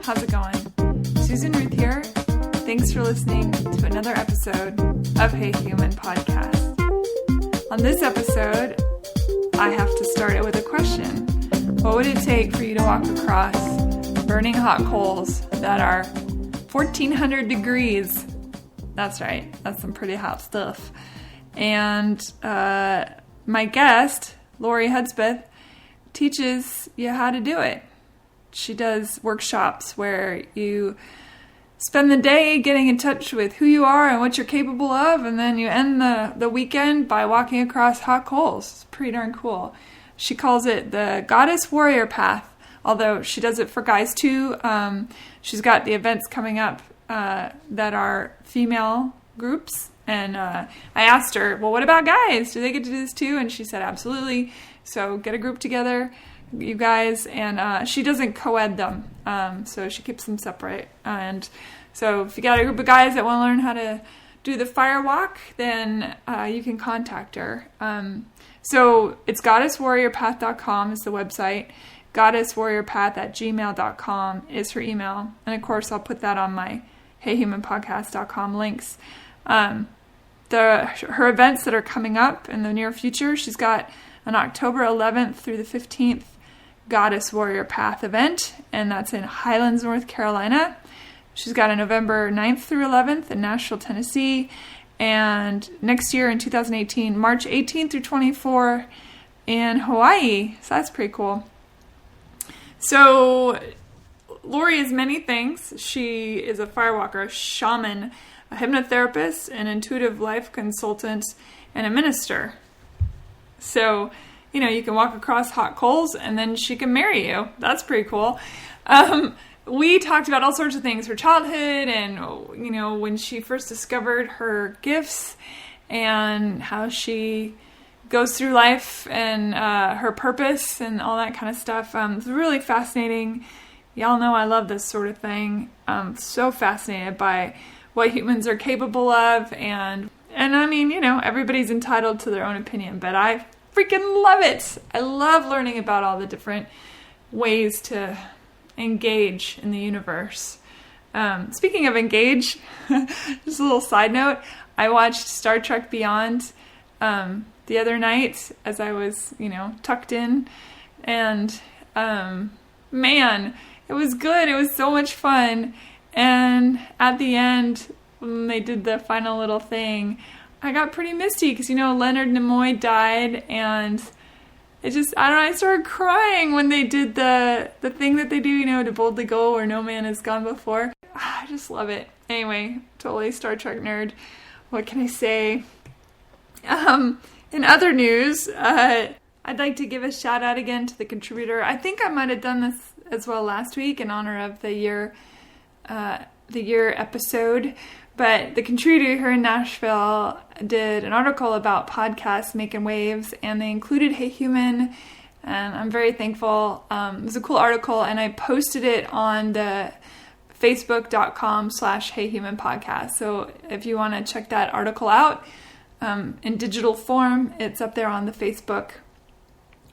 how's it going? Susan Ruth here. Thanks for listening to another episode of Hey Human Podcast. On this episode, I have to start it with a question. What would it take for you to walk across burning hot coals that are 1400 degrees? That's right, that's some pretty hot stuff. And my guest, Lori Hudspeth, teaches you how to do it. She does workshops where you spend the day getting in touch with who you are and what you're capable of, and then you end the weekend by walking across hot coals. It's pretty darn cool. She calls it the Goddess Warrior Path, although she does it for guys too. She's got the events coming up that are female groups, and I asked her, well, what about guys? Do they get to do this too? And she said, absolutely. So get a group together, you guys, and she doesn't co-ed them, so she keeps them separate. And so if you got a group of guys that want to learn how to do the Firewalk, then you can contact her. So it's goddesswarriorpath.com is the website. goddesswarriorpath@gmail.com is her email. And of course, I'll put that on my heyhumanpodcast.com links. Her events that are coming up in the near future, she's got an October 11th through the 15th Goddess Warrior Path event, and that's in Highlands, North Carolina. She's got a November 9th through 11th in Nashville, Tennessee, and next year in 2018, March 18th through 24 in Hawaii. So that's pretty cool. So Lori is many things. She is a firewalker, a shaman, a hypnotherapist, an intuitive life consultant, and a minister. So, you can walk across hot coals and then she can marry you. That's pretty cool. We talked about all sorts of things, her childhood and, when she first discovered her gifts and how she goes through life and her purpose and all that kind of stuff. It's really fascinating. Y'all know I love this sort of thing. I'm so fascinated by what humans are capable of, and I mean, everybody's entitled to their own opinion, but I freaking love it. I love learning about all the different ways to engage in the universe. Speaking of engage, just a little side note, I watched Star Trek Beyond the other night as I was, tucked in, and man, it was good. It was so much fun. And at the end, when they did the final little thing, I got pretty misty because, Leonard Nimoy died, and it just, I don't know, I started crying when they did the thing that they do, to boldly go where no man has gone before. I just love it. Anyway, totally Star Trek nerd. What can I say? In other news, I'd like to give a shout out again to the contributor. I think I might have done this as well last week in honor of the year episode, but the contributor here in Nashville did an article about podcasts making waves, and they included Hey Human, and I'm very thankful. It was a cool article, and I posted it on the facebook.com/heyhumanpodcast. So if you want to check that article out in digital form, it's up there on the Facebook.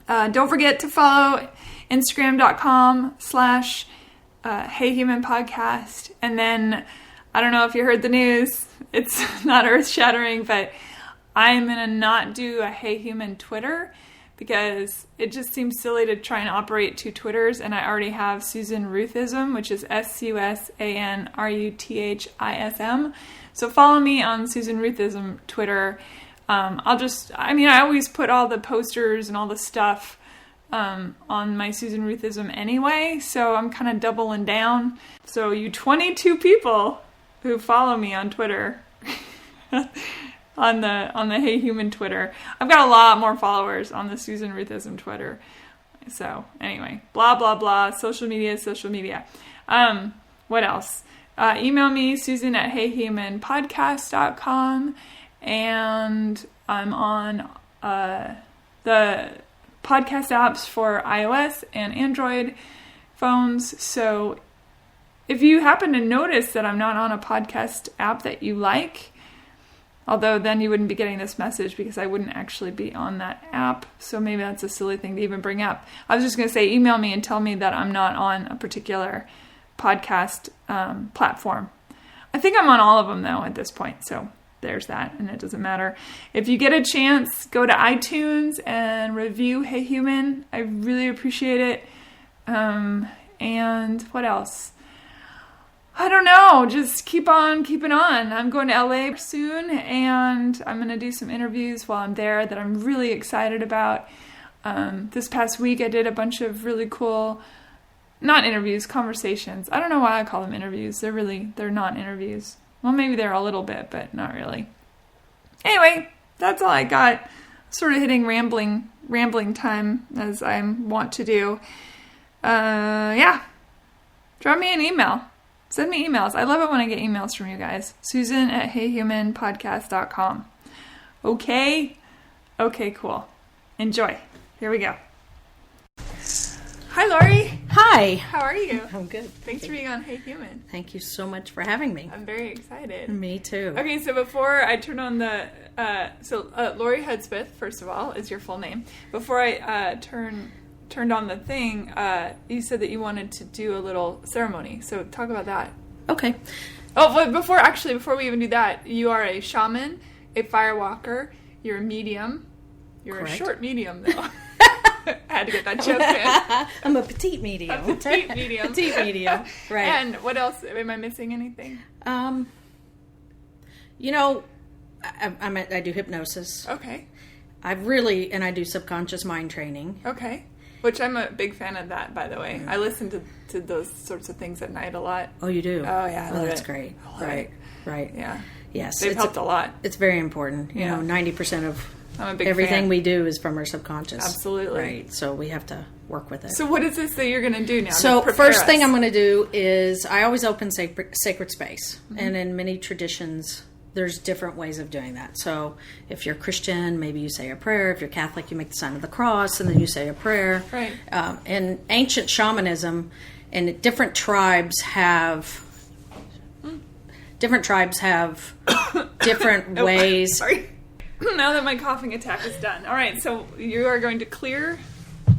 Don't forget to follow instagram.com/heyhumanpodcast. And then, I don't know if you heard the news, it's not earth-shattering, but I'm going to not do a Hey Human Twitter because it just seems silly to try and operate two Twitters, and I already have Susan Ruthism, which is SUSANRUTHISM. So follow me on Susan Ruthism Twitter. I always put all the posters and all the stuff on my Susan Ruthism anyway, so I'm kind of doubling down. So you 22 people who follow me on Twitter, on the Hey Human Twitter, I've got a lot more followers on the Susan Ruthism Twitter. So anyway, blah blah blah. Social media. What else? Email me, Susan@heyhumanpodcast.com, and I'm on the podcast apps for iOS and Android phones. So if you happen to notice that I'm not on a podcast app that you like, although then you wouldn't be getting this message because I wouldn't actually be on that app. So maybe that's a silly thing to even bring up. I was just going to say, email me and tell me that I'm not on a particular podcast platform. I think I'm on all of them, though, at this point. So there's that, and it doesn't matter. If you get a chance, go to iTunes and review Hey Human. I really appreciate it. And what else? I don't know. Just keep on keeping on. I'm going to LA soon, and I'm going to do some interviews while I'm there that I'm really excited about. This past week, I did a bunch of really cool, not interviews, conversations. I don't know why I call them interviews. They're not interviews. Well, maybe they're a little bit, but not really. Anyway, that's all I got. Sort of hitting rambling time, as I want to do. Yeah. Drop me an email. Send me emails. I love it when I get emails from you guys. Susan@heyhumanpodcast.com. Okay? Okay, cool. Enjoy. Here we go. Hi, Lori. Hi. How are you? I'm good. Thanks for being on Hey Human. Thank you so much for having me. I'm very excited. Me too. Okay, so before I turn on the... Lori Hudspeth, first of all, is your full name. Before I turned on the thing, you said that you wanted to do a little ceremony. So talk about that. Okay. Oh, but before we even do that, you are a shaman, a firewalker, you're a medium. You're Correct. A short medium, though. I had to get that joke in. I'm a petite medium. A petite medium. Petite medium, right. And what else? Am I missing anything? You know, I do hypnosis. Okay. I do subconscious mind training. Okay. Which I'm a big fan of that, by the way. I listen to those sorts of things at night a lot. Oh, you do? Oh, yeah. That's great. Right. Yeah. Yes. They've helped a lot. It's very important. You know, 90% of I'm a big everything fan. we do is from our subconscious. Absolutely. Right. So we have to work with it. So what is this that you're going to do now? So first thing I'm going to do is I always open sacred space. Mm-hmm. And in many traditions, there's different ways of doing that. So if you're Christian, maybe you say a prayer. If you're Catholic, you make the sign of the cross and then you say a prayer. Right. In ancient shamanism, and different tribes have different ways. Sorry. Now that my coughing attack is done. All right, so you are going to clear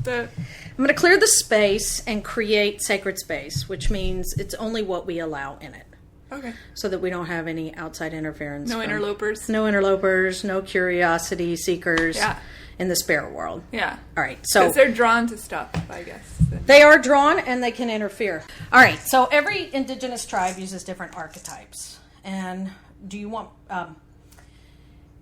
the... I'm going to clear the space and create sacred space, which means it's only what we allow in it. Okay. So that we don't have any outside interference. No interlopers. No interlopers, no curiosity seekers in the spirit world. Yeah. All right. So because they're drawn to stuff, I guess. They are drawn and they can interfere. All right. So every indigenous tribe uses different archetypes. And do you want...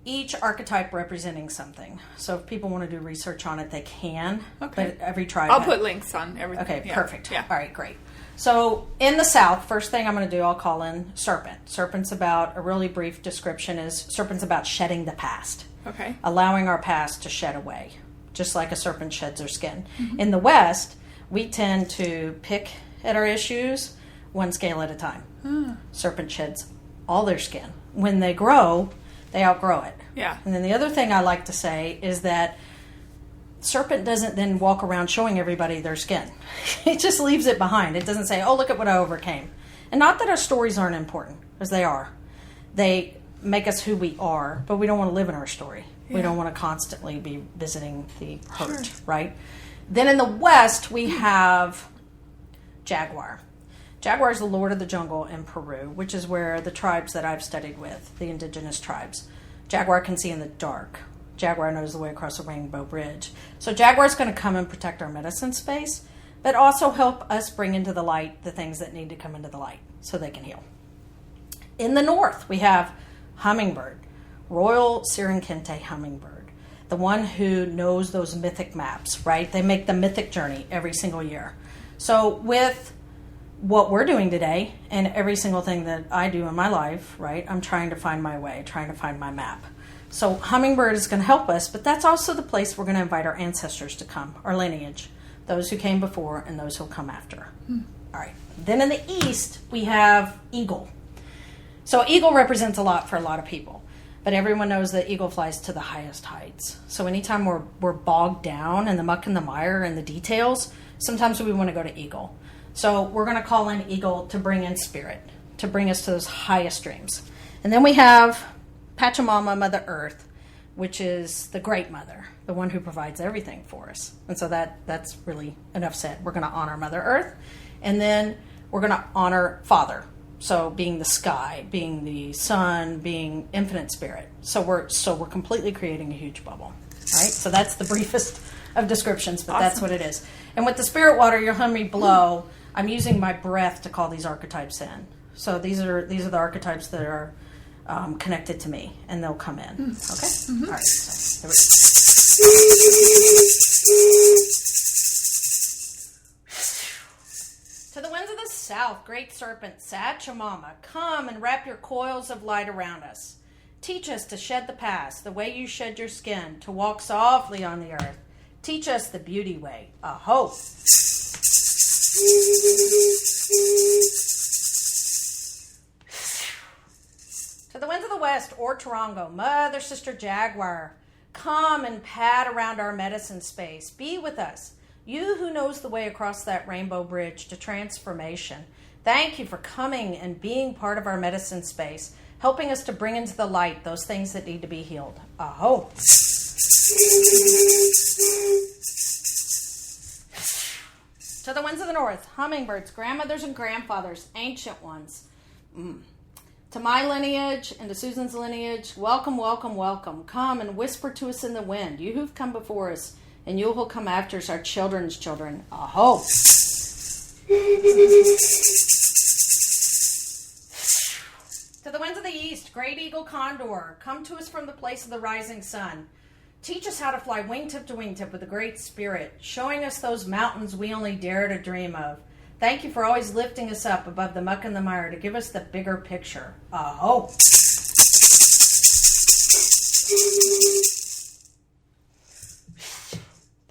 each archetype representing something. So if people want to do research on it, they can. Okay. But every tribe... I'll put links on everything. Okay, perfect. Yeah. All right, great. So in the South, first thing I'm going to do, I'll call in serpent. Serpent's about, a really brief description is, serpent's about shedding the past. Okay. Allowing our past to shed away, just like a serpent sheds her skin. Mm-hmm. In the West, we tend to pick at our issues one scale at a time. Serpent sheds all their skin. When they grow, they outgrow it. Yeah. And then the other thing I like to say is that serpent doesn't then walk around showing everybody their skin. It just leaves it behind. It doesn't say, oh, look at what I overcame. And not that our stories aren't important, because they are. They make us who we are, but we don't want to live in our story. Yeah. We don't want to constantly be visiting the hurt, right? Then in the West, we have jaguar. Jaguar is the lord of the jungle in Peru, which is where the tribes that I've studied with, the indigenous tribes, jaguar can see in the dark. Jaguar knows the way across a rainbow bridge. So jaguar is going to come and protect our medicine space, but also help us bring into the light the things that need to come into the light so they can heal. In the north, we have hummingbird, royal Sirinkente hummingbird, the one who knows those mythic maps, right? They make the mythic journey every single year. So with what we're doing today and every single thing that I do in my life, right, I'm trying to find my way, trying to find my map. So hummingbird is going to help us, but that's also the place we're going to invite our ancestors to come, our lineage, those who came before and those who'll come after. All right. Then in the east, we have eagle. So eagle represents a lot for a lot of people, but everyone knows that eagle flies to the highest heights. So anytime we're bogged down in the muck and the mire and the details, sometimes we want to go to eagle. So we're going to call in eagle to bring in spirit, to bring us to those highest dreams. And then we have Pachamama, Mother Earth, which is the great mother, the one who provides everything for us. And so that's really enough said. We're going to honor Mother Earth. And then we're going to honor Father. So being the sky, being the sun, being infinite spirit. So we're completely creating a huge bubble, right? So that's the briefest of descriptions, but That's what it is. And with the spirit water, you'll hear me blow. I'm using my breath to call these archetypes in. So these are the archetypes that are connected to me, and they'll come in. Okay? Mm-hmm. All right. So there we go. To the winds of the south, great serpent, Sachamama, come and wrap your coils of light around us. Teach us to shed the past, the way you shed your skin, to walk softly on the earth. Teach us the beauty way. Aho! To the winds of the west, or Tarango, Mother, Sister, Jaguar, come and pad around our medicine space. Be with us. You who knows the way across that rainbow bridge to transformation. Thank you for coming and being part of our medicine space, helping us to bring into the light those things that need to be healed. Aho! To the winds of the north, hummingbirds, grandmothers and grandfathers, ancient ones. To my lineage and to Susan's lineage, welcome, welcome, welcome. Come and whisper to us in the wind. You who've come before us, and you will come after us, our children's children. Aho! To the winds of the east, great eagle condor, come to us from the place of the rising sun. Teach us how to fly wingtip to wingtip with the great spirit, showing us those mountains we only dare to dream of. Thank you for always lifting us up above the muck and the mire to give us the bigger picture. Aho!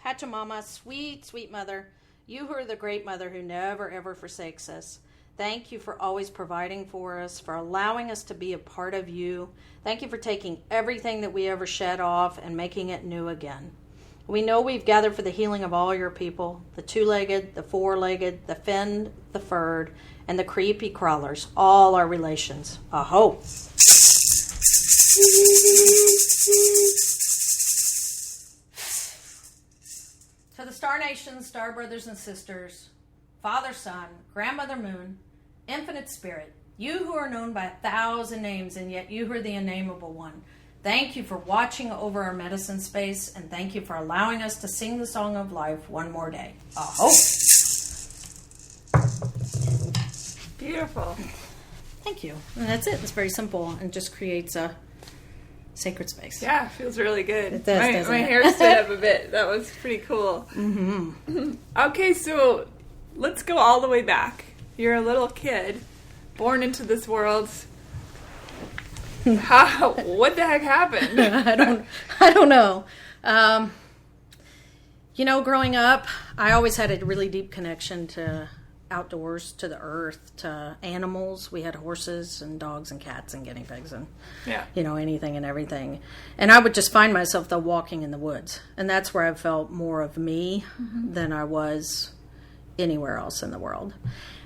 Pachamama, sweet, sweet mother, you who are the great mother who never ever forsakes us. Thank you for always providing for us, for allowing us to be a part of you. Thank you for taking everything that we ever shed off and making it new again. We know we've gathered for the healing of all your people, the two-legged, the four-legged, the finned, the furred, and the creepy crawlers, all our relations. Aho! To the star nations, star brothers and sisters, Father, Son, Grandmother Moon, Infinite Spirit, you who are known by 1,000 names, and yet you who are the unnameable one. Thank you for watching over our medicine space, and thank you for allowing us to sing the song of life one more day. Aho! Beautiful. Thank you. And that's it. It's very simple and just creates a sacred space. Yeah, it feels really good. It does, my hair stood up a bit. That was pretty cool. Mm-hmm. Okay, so let's go all the way back. You're a little kid, born into this world. What the heck happened? I don't know. Growing up, I always had a really deep connection to outdoors, to the earth, to animals. We had horses and dogs and cats and guinea pigs and, anything and everything. And I would just find myself, though, walking in the woods. And that's where I felt more of me than I was anywhere else in the world.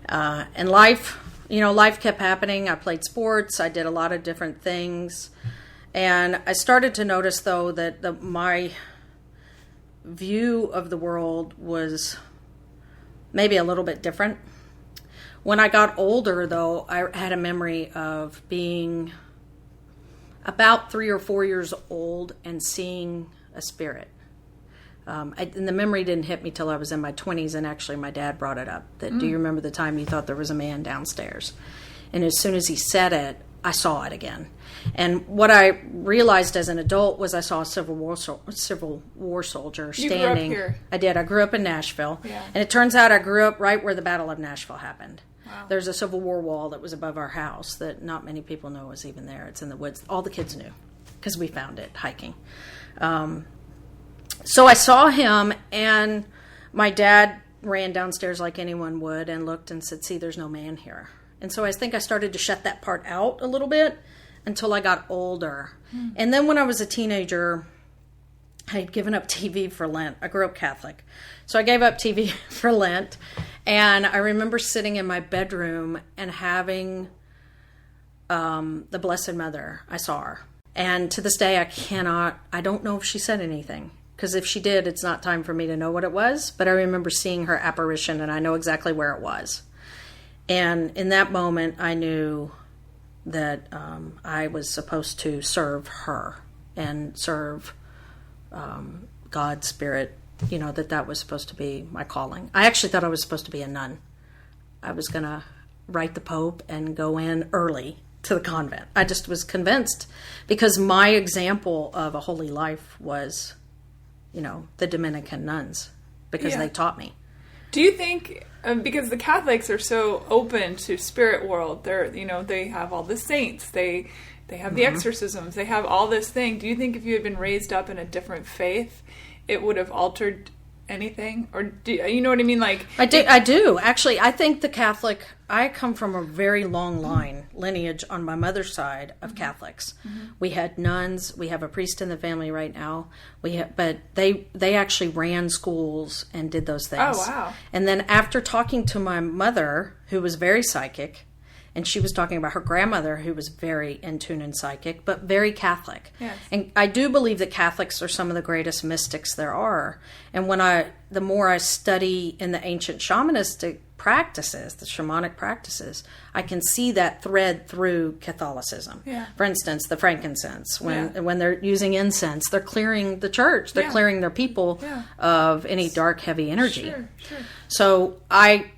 And life kept happening. I played sports. I did a lot of different things. And I started to notice, though, that my view of the world was maybe a little bit different. When I got older, though, I had a memory of being about 3 or 4 years old and seeing a spirit. And the memory didn't hit me till I was in my 20s, and actually my dad brought it up. Do you remember the time you thought there was a man downstairs? And as soon as he said it, I saw it again. And what I realized as an adult was I saw a Civil War soldier standing. You grew up here? I did. I grew up in Nashville. Yeah. And it turns out I grew up right where the Battle of Nashville happened. Wow. There's a Civil War wall that was above our house that not many people know was even there. It's in the woods. All the kids knew because we found it hiking. So I saw him, and my dad ran downstairs like anyone would and looked and said, "See, there's no man here." And so I think I started to shut that part out a little bit until I got older. And then when I was a teenager, I had given up TV for Lent. I grew up Catholic. So I gave up TV for Lent. And I remember sitting in my bedroom and having the Blessed Mother. I saw her. And to this day, I don't know if she said anything. Because if she did, it's not time for me to know what it was. But I remember seeing her apparition, and I know exactly where it was. And in that moment, I knew that I was supposed to serve her and serve God, Spirit, that was supposed to be my calling. I actually thought I was supposed to be a nun. I was going to write the Pope and go in early to the convent. I just was convinced because my example of a holy life was, the Dominican nuns, because they taught me. Do you think, because the Catholics are so open to spirit world, they have all the saints, they have the exorcisms, they have all this thing. Do you think if you had been raised up in a different faith, it would have altered anything? Or you know what I mean? Like I do. Actually, I think I come from a very long lineage on my mother's side of Catholics. Mm-hmm. We had nuns. We have a priest in the family right now. But they actually ran schools and did those things. Oh, wow. And then after talking to my mother, who was very psychic, and she was talking about her grandmother, who was very in tune and psychic, but very Catholic. Yes. And I do believe that Catholics are some of the greatest mystics there are. And the more I study in the ancient shamanistic practices, the shamanic practices, I can see that thread through Catholicism. Yeah. For instance, the frankincense. When they're using incense, they're clearing the church. They're clearing their people of any dark, heavy energy. Sure. So I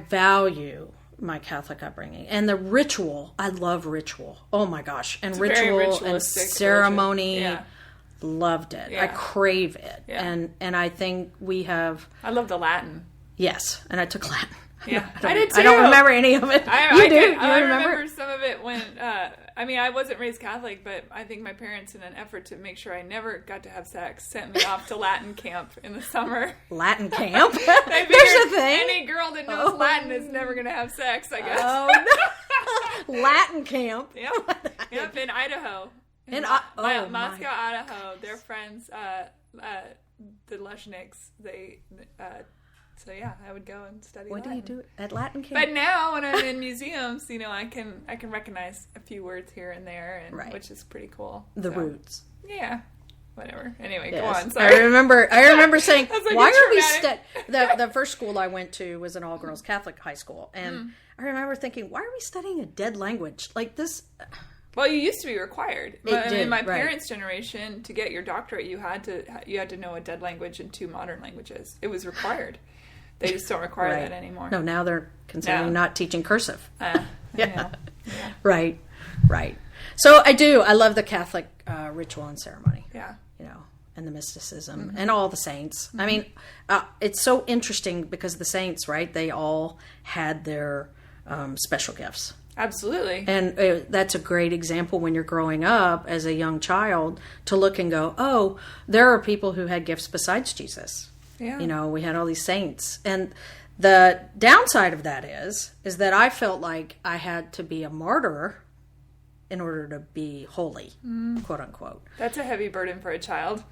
value my Catholic upbringing and the ritual. I love ritual. Oh my gosh. And ritual and ceremony. Yeah. Loved it. I crave it. Yeah. And I think we have... I love the Latin. Yes. And I took Latin. Yeah, I did too. I don't remember any of it. You do? I remember some of it when... I wasn't raised Catholic, but I think my parents, in an effort to make sure I never got to have sex, sent me off to Latin camp in the summer. Latin camp? There's a thing? Any girl that knows Latin is never going to have sex, I guess. Oh, no. Latin camp? Yep, in Idaho. Moscow, Idaho. They're friends, the Lushniks. So yeah, I would go and study What Latin. do you do at Latin camp? But now when I'm in museums, I can recognize a few words here and there, which is pretty cool. The roots. Yeah. Whatever. Anyway, yes. Go on. Sorry. I remember saying, like, why are we the first school I went to was an all-girls Catholic high school, and I remember thinking, why are we studying a dead language like this? Well, you used to be required. In my right. parents' generation, to get your doctorate, you had to know a dead language and 2 modern languages. It was required. They just don't require that anymore. No, now they're considering not teaching cursive. Yeah. Right. So I love the Catholic ritual and ceremony. Yeah. And the mysticism and all the saints. Mm-hmm. I mean, it's so interesting because the saints, right? They all had their special gifts. Absolutely. And that's a great example when you're growing up as a young child to look and go, oh, there are people who had gifts besides Jesus. Yeah. We had all these saints. And the downside of that is that I felt like I had to be a martyr in order to be holy, quote unquote. That's a heavy burden for a child.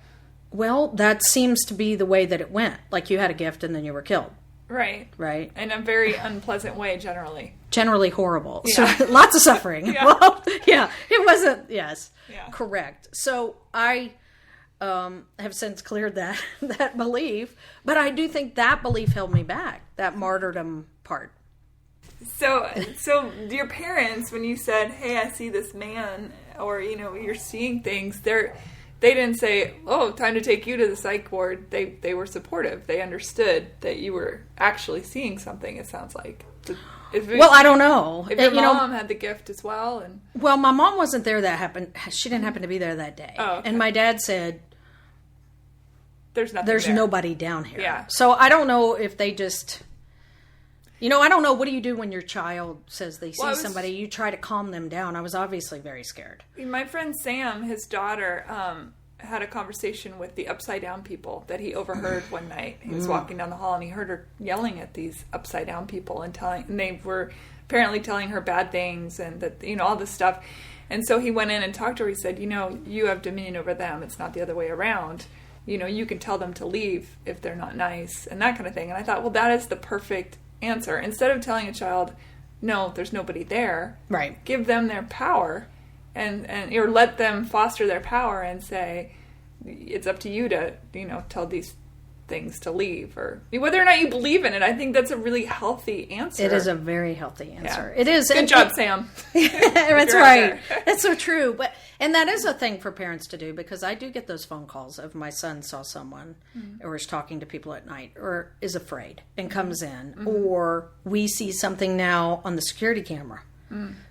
Well, that seems to be the way that it went. Like you had a gift and then you were killed. Right. In a very unpleasant way, generally. Generally horrible. Yeah. So lots of suffering. Well, it wasn't, correct. So I have since cleared that belief, but I do think that belief held me back, that martyrdom part. So your parents, when you said, hey, I see this man, or, you're seeing things, they didn't say, oh, time to take you to the psych ward. They were supportive. They understood that you were actually seeing something, it sounds like. I don't know. If your mom had the gift as well. Well, my mom wasn't there she didn't happen to be there that day. Oh, okay. And my dad said, there's nobody down here. Yeah. So I don't know if they just... I don't know. What do you do when your child says they see somebody? You try to calm them down. I was obviously very scared. My friend Sam, his daughter, had a conversation with the upside down people that he overheard one night. He was walking down the hall and he heard her yelling at these upside down people and they were apparently telling her bad things and that, all this stuff. And so he went in and talked to her. He said, you have dominion over them. It's not the other way around. You can tell them to leave if they're not nice and that kind of thing. And I thought, well, that is the perfect answer. Instead of telling a child, no, there's nobody there, right? Give them their power and or let them foster their power and say, it's up to you to, tell these things to leave, or whether or not you believe in it. I think that's a really healthy answer. It is a very healthy answer. Yeah. It is. Good job, Sam. That's right. That's so true. And that is a thing for parents to do, because I do get those phone calls of my son saw someone or is talking to people at night or is afraid and comes in, or we see something now on the security camera.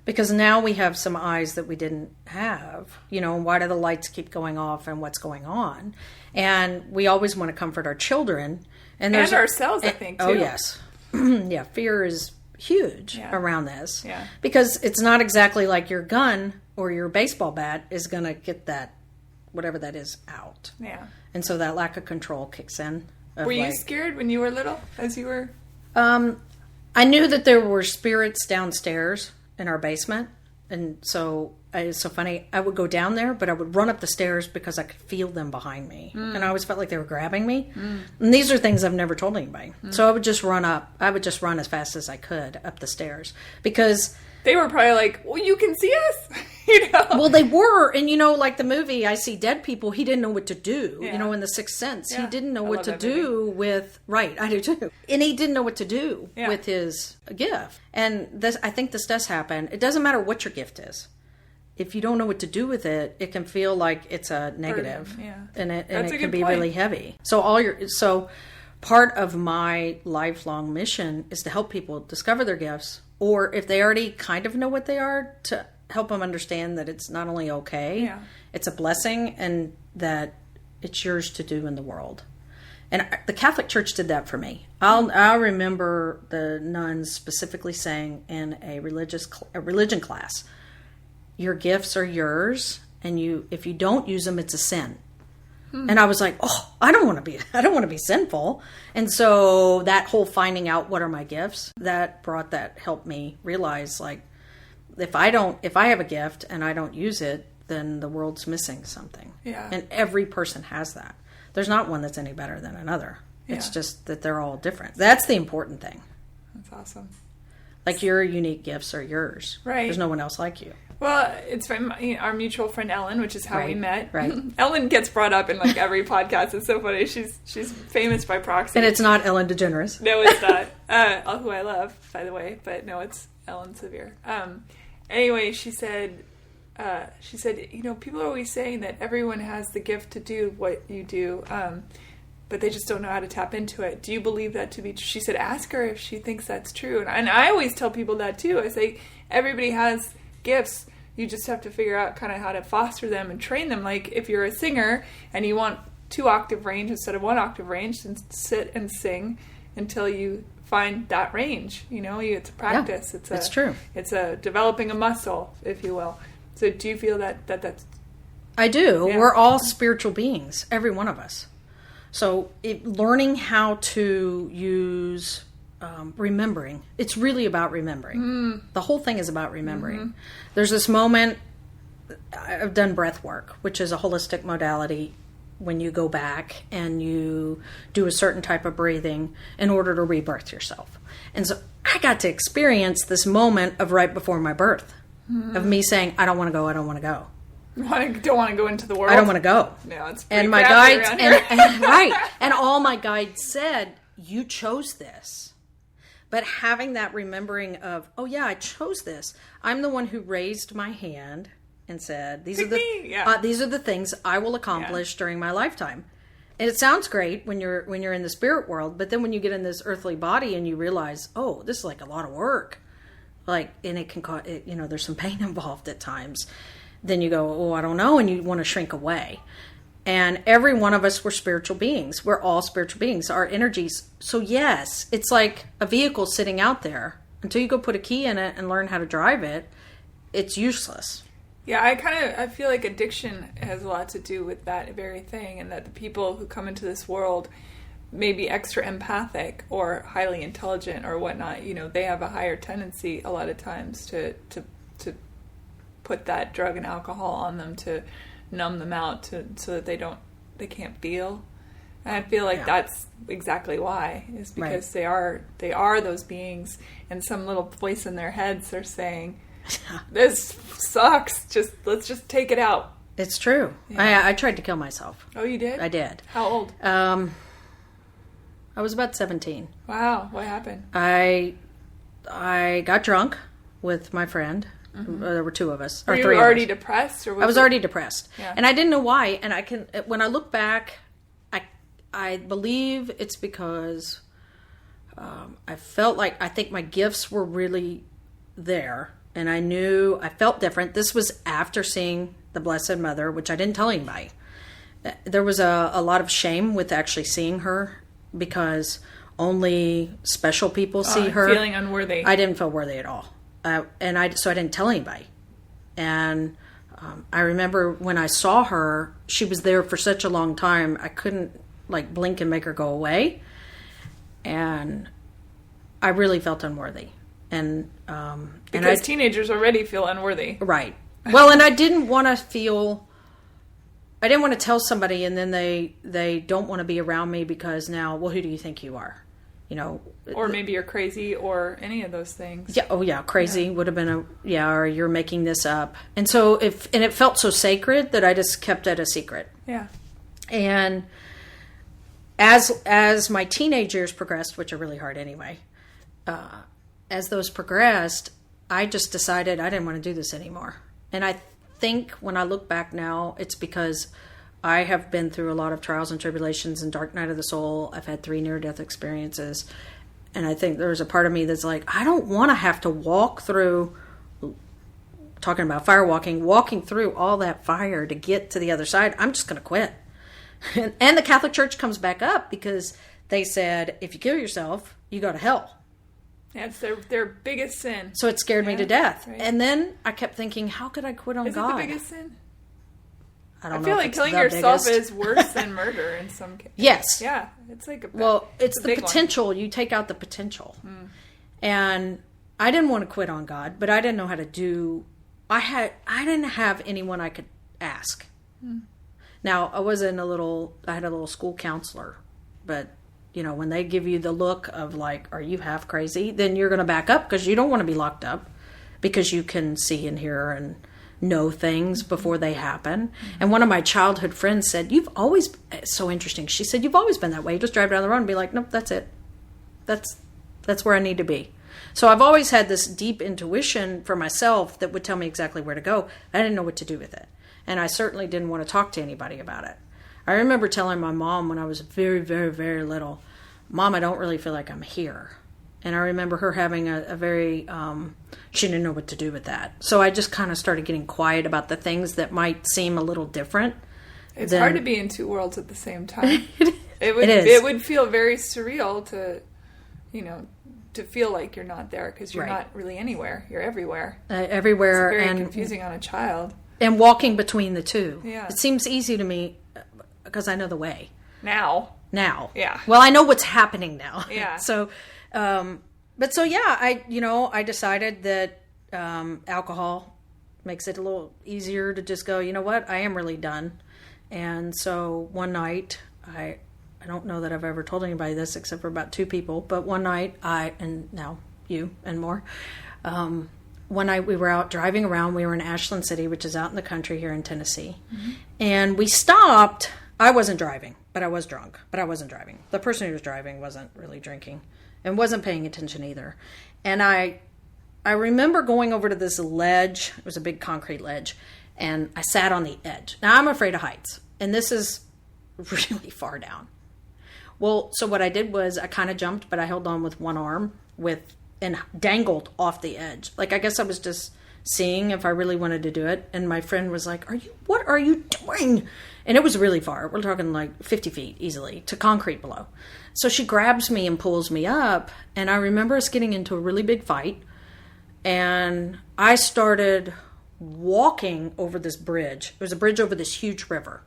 Because now we have some eyes that we didn't have, why do the lights keep going off and what's going on? And we always want to comfort our children. And ourselves, I think, too. Oh, yes. Yeah, fear is huge around this. Yeah. Because it's not exactly like your gun or your baseball bat is going to get that, whatever that is, out. Yeah. And so that lack of control kicks in. Were you scared when you were little, as you were? I knew that there were spirits downstairs in our basement, and so it's so funny. I would go down there, but I would run up the stairs because I could feel them behind me, and I always felt like they were grabbing me. And these are things I've never told anybody. So I would just run up. I would just run as fast as I could up the stairs, because they were probably like, "Well, you can see us," Well, they were, and like the movie I See Dead People, he didn't know what to do. In The Sixth Sense, he didn't know what to do with. Right, I do too. And he didn't know what to do with his gift. And I think this does happen. It doesn't matter what your gift is. If you don't know what to do with it, it can feel like it's a negative, and it can be really heavy. So part of my lifelong mission is to help people discover their gifts, or if they already kind of know what they are, to help them understand that it's not only okay, it's a blessing, and that it's yours to do in the world. And the Catholic Church did that for me. I remember the nuns specifically saying in a religion class, your gifts are yours, and if you don't use them, it's a sin. And I was like, I don't want to be sinful. And so that whole finding out what are my gifts, helped me realize, like, if I have a gift and I don't use it, then the world's missing something. Yeah. And every person has that. There's not one that's any better than another. Yeah. It's just that they're all different. That's the important thing. That's awesome. Like, your unique gifts are yours. Right. There's no one else like you. Well, it's from our mutual friend Ellen, which is how we met. Right. Ellen gets brought up in every podcast. It's so funny. She's famous by proxy. And it's not Ellen DeGeneres. No, it's not. Who I love, by the way. But no, it's Ellen Sevier. Anyway, she said, people are always saying that everyone has the gift to do what you do, but they just don't know how to tap into it. Do you believe that to be true? She said, ask her if she thinks that's true. And I always tell people that too. I say, everybody has gifts. You just have to figure out kind of how to foster them and train them. Like, if you're a singer and you want 2-octave range instead of 1-octave range, then sit and sing until you find that range. It's a practice. Yeah, it's true. It's a developing a muscle, if you will. So do you feel that's... I do. Yeah. We're all spiritual beings, every one of us. So learning how to use remembering. It's really about remembering. The whole thing is about remembering. There's this moment, I've done breath work, which is a holistic modality when you go back and you do a certain type of breathing in order to rebirth yourself. And so I got to experience this moment of right before my birth, of me saying, I don't want to go, I don't want to go. Don't want to go into the world. I don't want to go. No, it's pretty and my guides and all my guides said, you chose this. But having that remembering of, oh yeah, I chose this. I'm the one who raised my hand and said, these are the things I will accomplish during my lifetime. And it sounds great when you're in the spirit world, but then when you get in this earthly body and you realize, oh, this is like a lot of work, and it can cause, there's some pain involved at times. Then you go, oh, I don't know, and you want to shrink away. And every one of us, we're spiritual beings. We're all spiritual beings. Our energies. So yes, it's like a vehicle sitting out there. Until you go put a key in it and learn how to drive it, it's useless. Yeah, I feel like addiction has a lot to do with that very thing, and that the people who come into this world may be extra empathic or highly intelligent or whatnot. They have a higher tendency a lot of times to put that drug and alcohol on them to numb them out so that they can't feel. And I feel like that's exactly why, is because they are those beings, and some little voice in their heads are saying, this sucks, let's just take it out. It's true. Yeah. I tried to kill myself. Oh, you did? I did. How old? I was about 17. Wow. What happened? I got drunk with my friend. There were two of us. Were you already depressed? Or I was already depressed. Yeah. And I didn't know why. And when I look back, I believe it's because I felt like, I think my gifts were really there. And I felt different. This was after seeing the Blessed Mother, which I didn't tell anybody. There was a lot of shame with actually seeing her because only special people see her. Feeling unworthy. I didn't feel worthy at all. So I didn't tell anybody. And I remember when I saw her, she was there for such a long time. I couldn't blink and make her go away. And I really felt unworthy. And because teenagers already feel unworthy. Right. Well, and I didn't want to tell somebody and then they don't want to be around me because now, well, who do you think you are? Or maybe you're crazy or any of those things. Yeah. Oh yeah. Crazy would have been or you're making this up. And so it felt so sacred that I just kept it a secret. Yeah. And as my teenage years progressed, which are really hard anyway, as those progressed, I just decided I didn't want to do this anymore. And I think when I look back now, it's because I have been through a lot of trials and tribulations and dark night of the soul. I've had 3 near-death experiences. And I think there's a part of me that's like, I don't want to have to walk through, talking about firewalking, walking through all that fire to get to the other side. I'm just going to quit. And the Catholic Church comes back up because they said, if you kill yourself, you go to hell. Yeah, it's their biggest sin. So it scared me to death. Right. And then I kept thinking, how could I quit on God? Is it the biggest sin? I don't know. I feel like killing yourself is worse than murder in some cases. Yes. Yeah, it's like it's the potential. You take out the potential. And I didn't want to quit on God, but I didn't know how to do. I didn't have anyone I could ask. Now I had a little school counselor, but when they give you the look of like, are you half crazy? Then you're going to back up because you don't want to be locked up because you can see and hear and know things before they happen. And one of my childhood friends said, it's so interesting. She said, you've always been that way. You just drive down the road and be like, nope, that's it. That's where I need to be. So I've always had this deep intuition for myself that would tell me exactly where to go. I didn't know what to do with it. And I certainly didn't want to talk to anybody about it. I remember telling my mom when I was very, very, very little, Mom, I don't really feel like I'm here. And I remember her having a very, she didn't know what to do with that. So I just kind of started getting quiet about the things that might seem a little different. It's hard to be in two worlds at the same time. It would feel very surreal to feel like you're not there because you're not really anywhere. You're everywhere. Everywhere. It's very confusing on a child. And walking between the two. Yeah. It seems easy to me because I know the way. Now. Yeah. Well, I know what's happening now. Yeah. So, I decided that alcohol makes it a little easier to just go, you know what, I am really done. And so one night, I don't know that I've ever told anybody this except for about 2 people, but one night and now you and more, one night we were out driving around. We were in Ashland City, which is out in the country here in Tennessee. And we stopped. I wasn't driving, but I was drunk. But I wasn't driving. The person who was driving wasn't really drinking and wasn't paying attention either. And I remember going over to this ledge. It was a big concrete ledge. And I sat on the edge. Now, I'm afraid of heights. And this is really far down. Well, so what I did was I kind of jumped, but I held on with one arm and dangled off the edge. Like, I guess I was just seeing if I really wanted to do it. And my friend was like, what are you doing? And it was really far. We're talking like 50 feet easily to concrete below. So she grabs me and pulls me up. And I remember us getting into a really big fight. And I started walking over this bridge. It was a bridge over this huge river.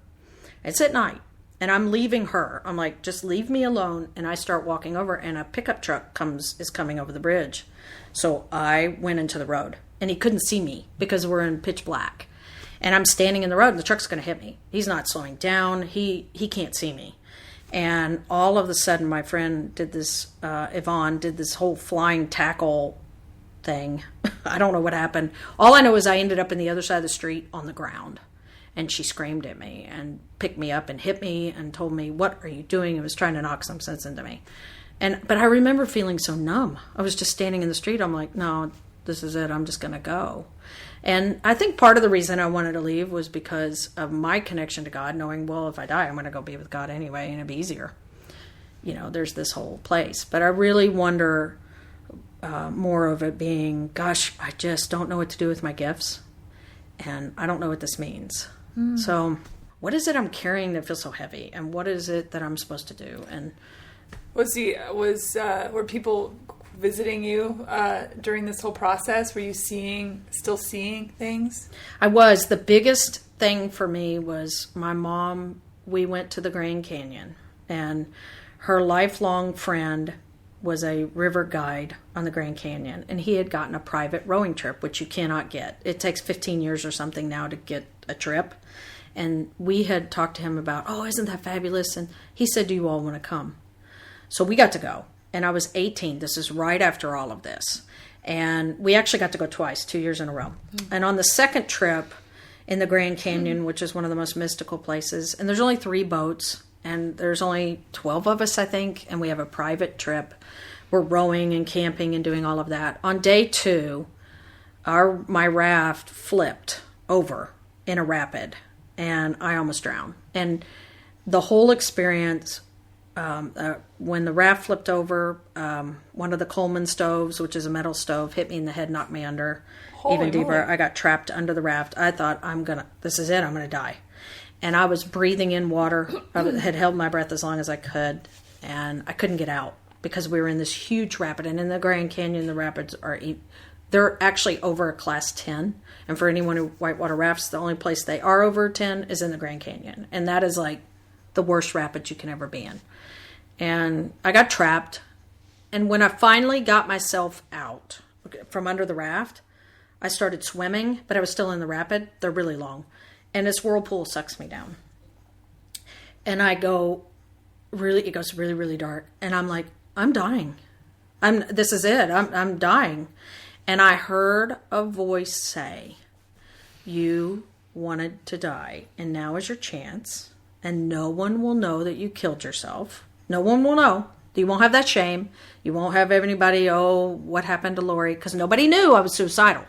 It's at night. And I'm leaving her. I'm like, just leave me alone. And I start walking over, and a pickup truck is coming over the bridge. So I went into the road, and he couldn't see me because we're in pitch black. And I'm standing in the road, and the truck's going to hit me. He's not slowing down. He can't see me. And all of a sudden, my friend did this, Yvonne did this whole flying tackle thing. I don't know what happened. All I know is I ended up in the other side of the street on the ground. And she screamed at me and picked me up and hit me and told me, "What are you doing?" And was trying to knock some sense into me. But I remember feeling so numb. I was just standing in the street. I'm like, no, this is it. I'm just going to go. And I think part of the reason I wanted to leave was because of my connection to God, knowing, well, if I die, I'm going to go be with God anyway, and it'd be easier. There's this whole place. But I really wonder more of it being, gosh, I just don't know what to do with my gifts, and I don't know what this means. So what is it I'm carrying that feels so heavy, and what is it that I'm supposed to do? And were people visiting you during this whole process? Were you still seeing things? I was. The biggest thing for me was my mom. We went to the Grand Canyon, and her lifelong friend was a river guide on the Grand Canyon, and he had gotten a private rowing trip, which you cannot get. It takes 15 years or something now to get a trip. And we had talked to him about, oh, isn't that fabulous? And he said, do you all want to come? So we got to go. And I was 18. This is right after all of this. And we actually got to go twice, 2 years in a row. Mm-hmm. And on the second trip in the Grand Canyon, which is one of the most mystical places, and there's only 3 boats, and there's only 12 of us, I think, and we have a private trip. We're rowing and camping and doing all of that. On day 2, my raft flipped over in a rapid, and I almost drowned. And the whole experience, when the raft flipped over, one of the Coleman stoves, which is a metal stove, hit me in the head, knocked me under. Holy even deeper. Moly. I got trapped under the raft. I thought, this is it, I'm going to die. And I was breathing in water. I had held my breath as long as I could, and I couldn't get out because we were in this huge rapid. And in the Grand Canyon, the rapids they're actually over a class 10. And for anyone who whitewater rafts, the only place they are over 10 is in the Grand Canyon. And that is like the worst rapids you can ever be in. And I got trapped. And when I finally got myself out from under the raft, I started swimming, but I was still in the rapid. They're really long. And this whirlpool sucks me down. And it goes really, really dark. And I'm like, I'm dying. This is it. I'm dying. And I heard a voice say, you wanted to die, and now is your chance. And no one will know that you killed yourself. No one will know. You won't have that shame. You won't have anybody, what happened to Lori? Because nobody knew I was suicidal.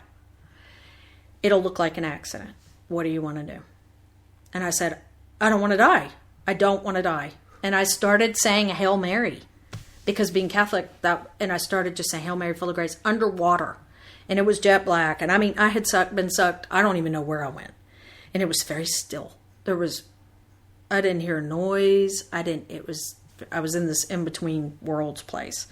It'll look like an accident. What do you want to do? And I said, I don't want to die. I don't want to die. And I started saying a Hail Mary. Because being Catholic, and I started just saying Hail Mary, full of grace, underwater. And it was jet black. And I mean, I had been sucked. I don't even know where I went. And it was very still. I didn't hear a noise. I was in this in-between worlds place.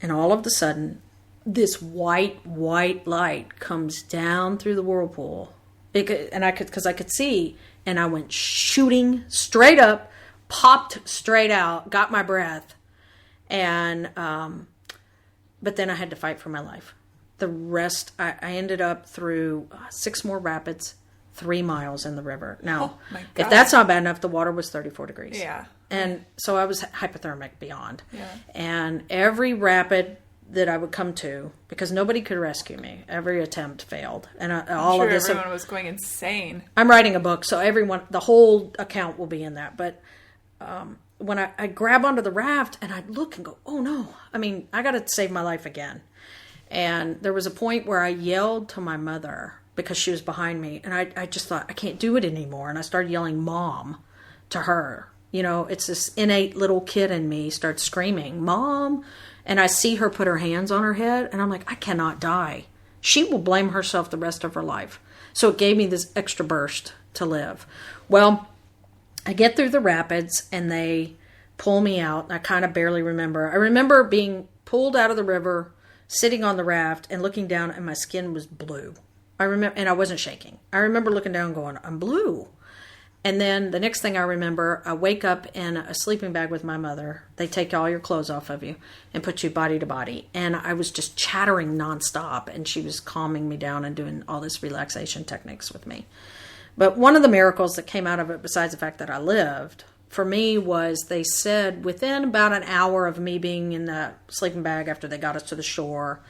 And all of a sudden, this white light comes down through the whirlpool. Because I could see, and I went shooting straight up, popped straight out, got my breath. And, but then I had to fight for my life. The rest, I ended up through 6 more rapids, 3 miles in the river. Now, if that's not bad enough, the water was 34 degrees. Yeah. And so I was hypothermic beyond. Yeah. And every rapid that I would come to, because nobody could rescue me, every attempt failed. And everyone was going insane. I'm writing a book, so the whole account will be in that. But when I grab onto the raft and I look and go, oh no, I got to save my life again. And there was a point where I yelled to my mother because she was behind me. And I just thought, I can't do it anymore. And I started yelling Mom to her. It's this innate little kid in me starts screaming, Mom. And I see her put her hands on her head. And I'm like, I cannot die. She will blame herself the rest of her life. So it gave me this extra burst to live. Well, I get through the rapids and they pull me out. I kind of barely remember. I remember being pulled out of the river, sitting on the raft and looking down, and my skin was blue. And I wasn't shaking. I remember looking down and going, I'm blue. And then the next thing I remember, I wake up in a sleeping bag with my mother. They take all your clothes off of you and put you body to body. And I was just chattering nonstop, and she was calming me down and doing all this relaxation techniques with me. But one of the miracles that came out of it, besides the fact that I lived, for me was they said within about an hour of me being in the sleeping bag after they got us to the shore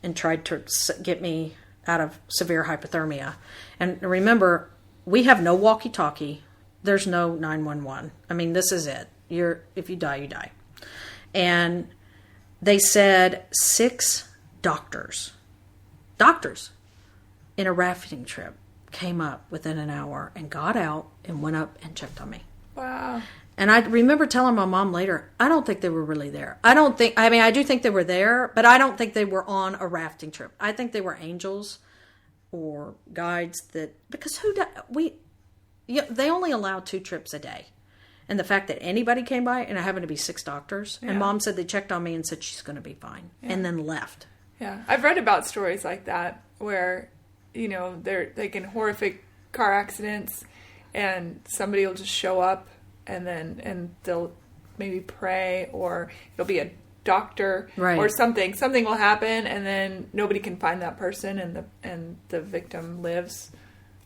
and tried to get me out of severe hypothermia. And remember, we have no walkie-talkie. There's no 911. I mean, this is it. If you die, you die. And they said 6 doctors in a rafting trip came up within an hour and got out and went up and checked on me. Wow. And I remember telling my mom later, I don't think they were really there. I do think they were there, but I don't think they were on a rafting trip. I think they were angels or guides because they only allow 2 trips a day. And the fact that anybody came by, and it happened to be 6 doctors, and Mom said they checked on me and said she's going to be fine, and then left. Yeah. I've read about stories like that where, they're like in horrific car accidents and somebody will just show up and they'll maybe pray, or it'll be a doctor or something will happen, and then nobody can find that person, and the victim lives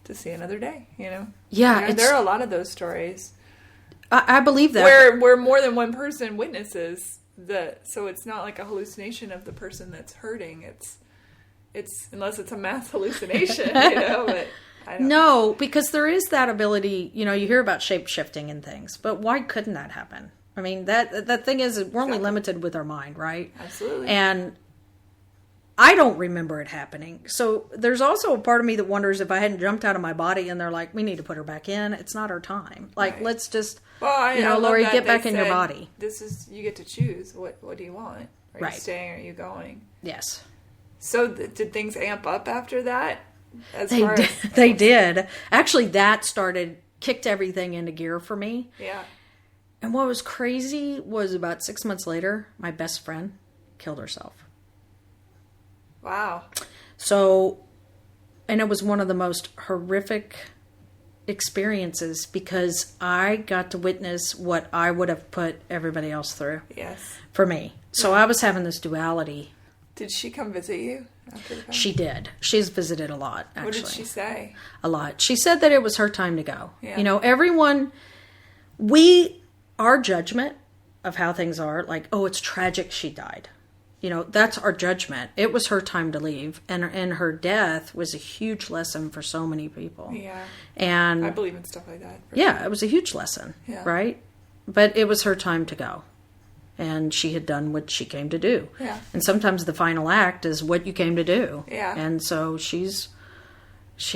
to see another day, Yeah. There are a lot of those stories. I believe that. Where more than one person witnesses so it's not like a hallucination of the person that's hurting. It's unless it's a mass hallucination, but I don't know. Because there is that ability, you hear about shape-shifting and things, but why couldn't that happen? I mean, that thing is, we're only limited with our mind, right? Absolutely. And I don't remember it happening. So there's also a part of me that wonders if I hadn't jumped out of my body and they're like, we need to put her back in. It's not our time. Like, let's just, Lori, get back in your body. You get to choose. What do you want? Are you staying or are you going? Yes. So did things amp up after that? They did. Actually, that kicked everything into gear for me. Yeah. And what was crazy was about 6 months later, my best friend killed herself. Wow. So, and it was one of the most horrific experiences because I got to witness what I would have put everybody else through. Yes. For me. So I was having this duality. Did she come visit you after the fact? She did. She's visited a lot, actually. What did she say? A lot. She said that it was her time to go. Yeah. Everyone, our judgment of how things are, like, oh, it's tragic she died. That's our judgment. It was her time to leave. And her death was a huge lesson for so many people. Yeah. And I believe in stuff like that. Yeah, it was a huge lesson. Yeah. Right? But it was her time to go. And she had done what she came to do. Yeah. And sometimes the final act is what you came to do. Yeah. And so she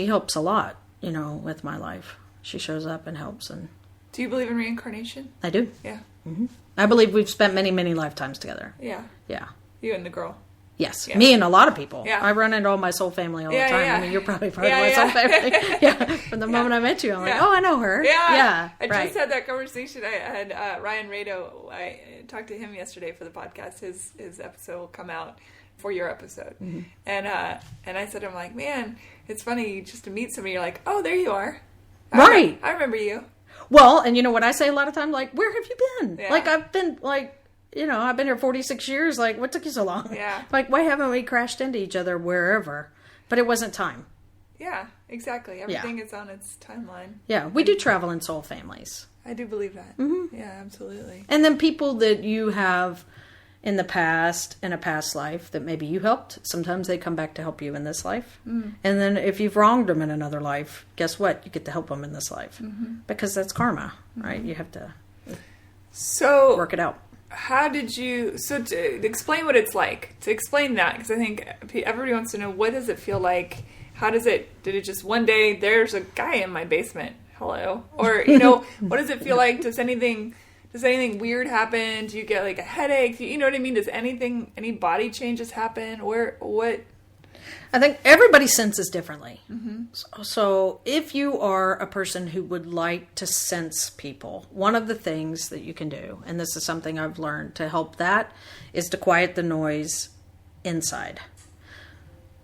helps a lot, with my life. She shows up and helps. And do you believe in reincarnation? I do. Yeah. Mm-hmm. I believe we've spent many, many lifetimes together. Yeah. Yeah. You and the girl. Yes. Yeah. Me and a lot of people. Yeah. I run into all my soul family all the time. Yeah. I mean, you're probably part of my soul family. Yeah. From the moment I met you, I'm like, oh, I know her. Yeah. Yeah. I just had that conversation. I had Ryan Rado. I talked to him yesterday for the podcast. His episode will come out for your episode. Mm-hmm. And I said to him, like, man, it's funny just to meet somebody. You're like, oh, there you are. Right. I remember you. Well, and you know what I say a lot of times? Like, where have you been? Yeah. Like, I've been, like, I've been here 46 years. Like, what took you so long? Yeah. Like, why haven't we crashed into each other wherever? But it wasn't time. Yeah, exactly. Everything is on its timeline. Yeah, we do travel in soul families. I do believe that. Mm-hmm. Yeah, absolutely. And then people that you have in the past, in a past life, that maybe you helped, sometimes they come back to help you in this life. Mm. And then if you've wronged them in another life, guess what? You get to help them in this life. Mm-hmm. Because that's karma, right? Mm-hmm. You have to work it out. How did you... So to explain what it's like. To explain that, because I think everybody wants to know, what does it feel like? How does it... Did it just one day, there's a guy in my basement. Hello. Or, what does it feel like? Does anything weird happen? Do you get like a headache? You know what I mean? Does any body changes happen? What? I think everybody senses differently. Mm-hmm. So if you are a person who would like to sense people, one of the things that you can do, and this is something I've learned to help that, is to quiet the noise inside.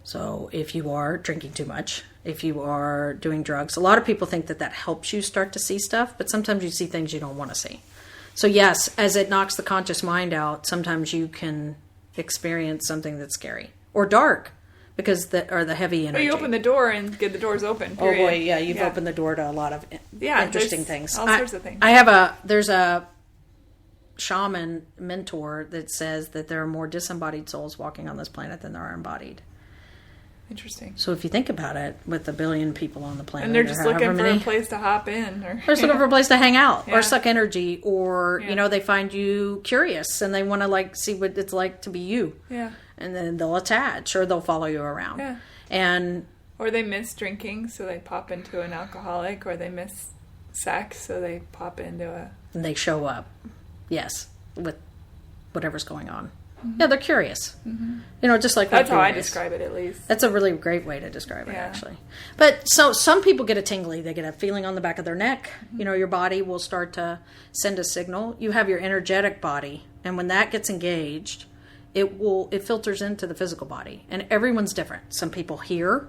So if you are drinking too much, if you are doing drugs, a lot of people think that helps you start to see stuff, but sometimes you see things you don't want to see. So yes, as it knocks the conscious mind out, sometimes you can experience something that's scary or dark because the heavy energy. Or you open the door and get the doors open. Period. Oh boy, yeah, you've opened the door to a lot of interesting things. All sorts of things. There's a shaman mentor that says that there are more disembodied souls walking on this planet than there are embodied. Interesting. So if you think about it, with 1 billion people on the planet, And they're just looking for many, a place to hop in. Or, they're just looking for a place to hang out Yeah. or suck energy, or, Yeah. you know, they find you curious and they want to, like, see what it's like to be you. Yeah. And then they'll attach or they'll follow you around. Yeah. And Or they miss drinking, so they pop into an alcoholic. Or they miss sex, so they pop into a... and they show up, yes, with whatever's going on. Mm-hmm. Yeah, they're curious. Mm-hmm. You know, just like That's how I describe it, at least. That's a really great way to describe it, Yeah. actually. But so some people get a tingly. They get a feeling on the back of their neck. Mm-hmm. You know, your body will start to send a signal. You have your energetic body, and when that gets engaged, it filters into the physical body. And everyone's different. Some people hear.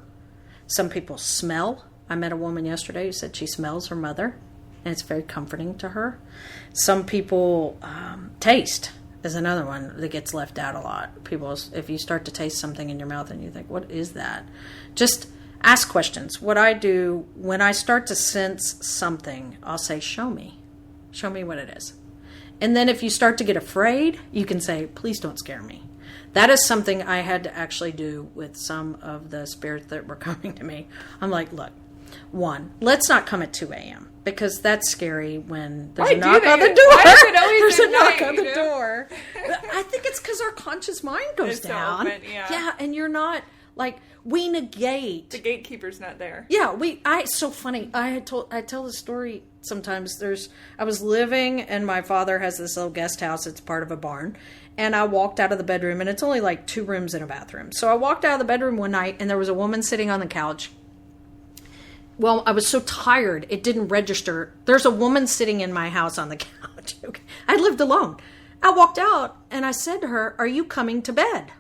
Some people smell. I met a woman yesterday who said she smells her mother, and it's very comforting to her. Some people taste. Is another one that gets left out a lot. People, if you start to taste something in your mouth and you think, what is that? Just ask questions. What I do when I start to sense something, I'll say, show me. Show me what it is. And then if you start to get afraid, you can say, please don't scare me. That is something I had to actually do with some of the spirits that were coming to me. I'm like, look, one, let's not come at 2 a.m. because that's scary when there's a knock on the door. Why is it always There's a at knock night, on the door. I think it's because our conscious mind goes It's so down. open, yeah. Yeah, and you're not, like, we negate. The gatekeeper's not there. Yeah, it's so funny. I tell the story sometimes. I was living, and my father has this little guest house. It's part of a barn. And I walked out of the bedroom, and it's only like 2 rooms and a bathroom. So I walked out of the bedroom one night, and there was a woman sitting on the couch. Well, I was so tired, it didn't register. There's a woman sitting in my house on the couch. Okay. I lived alone. I walked out, and I said to her, are you coming to bed?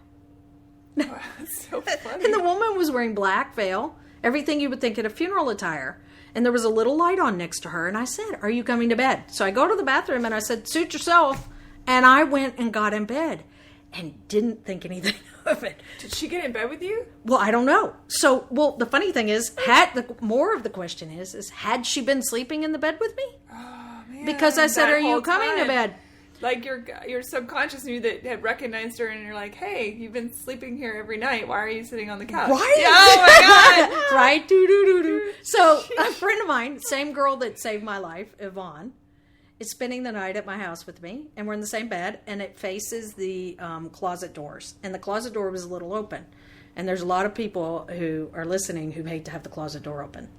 Wow, that's so funny. And the woman was wearing black veil, everything you would think at a funeral attire. And there was a little light on next to her. And I said, are you coming to bed? So I go to the bathroom and I said, suit yourself. And I went and got in bed and didn't think anything of it. Did she get in bed with you? Well, I don't know. So, the funny thing is, more of the question is had she been sleeping in the bed with me? Oh, man. Because I said, that are you whole coming to time. bed? Like your subconscious knew that had recognized her, and you're like, "Hey, you've been sleeping here every night. Why are you sitting on the couch?" Right? Yeah, oh my god! Right? Do. So a friend of mine, same girl that saved my life, Yvonne, is spending the night at my house with me, and we're in the same bed, and it faces the closet doors, and the closet door was a little open, and there's a lot of people who are listening who hate to have the closet door open.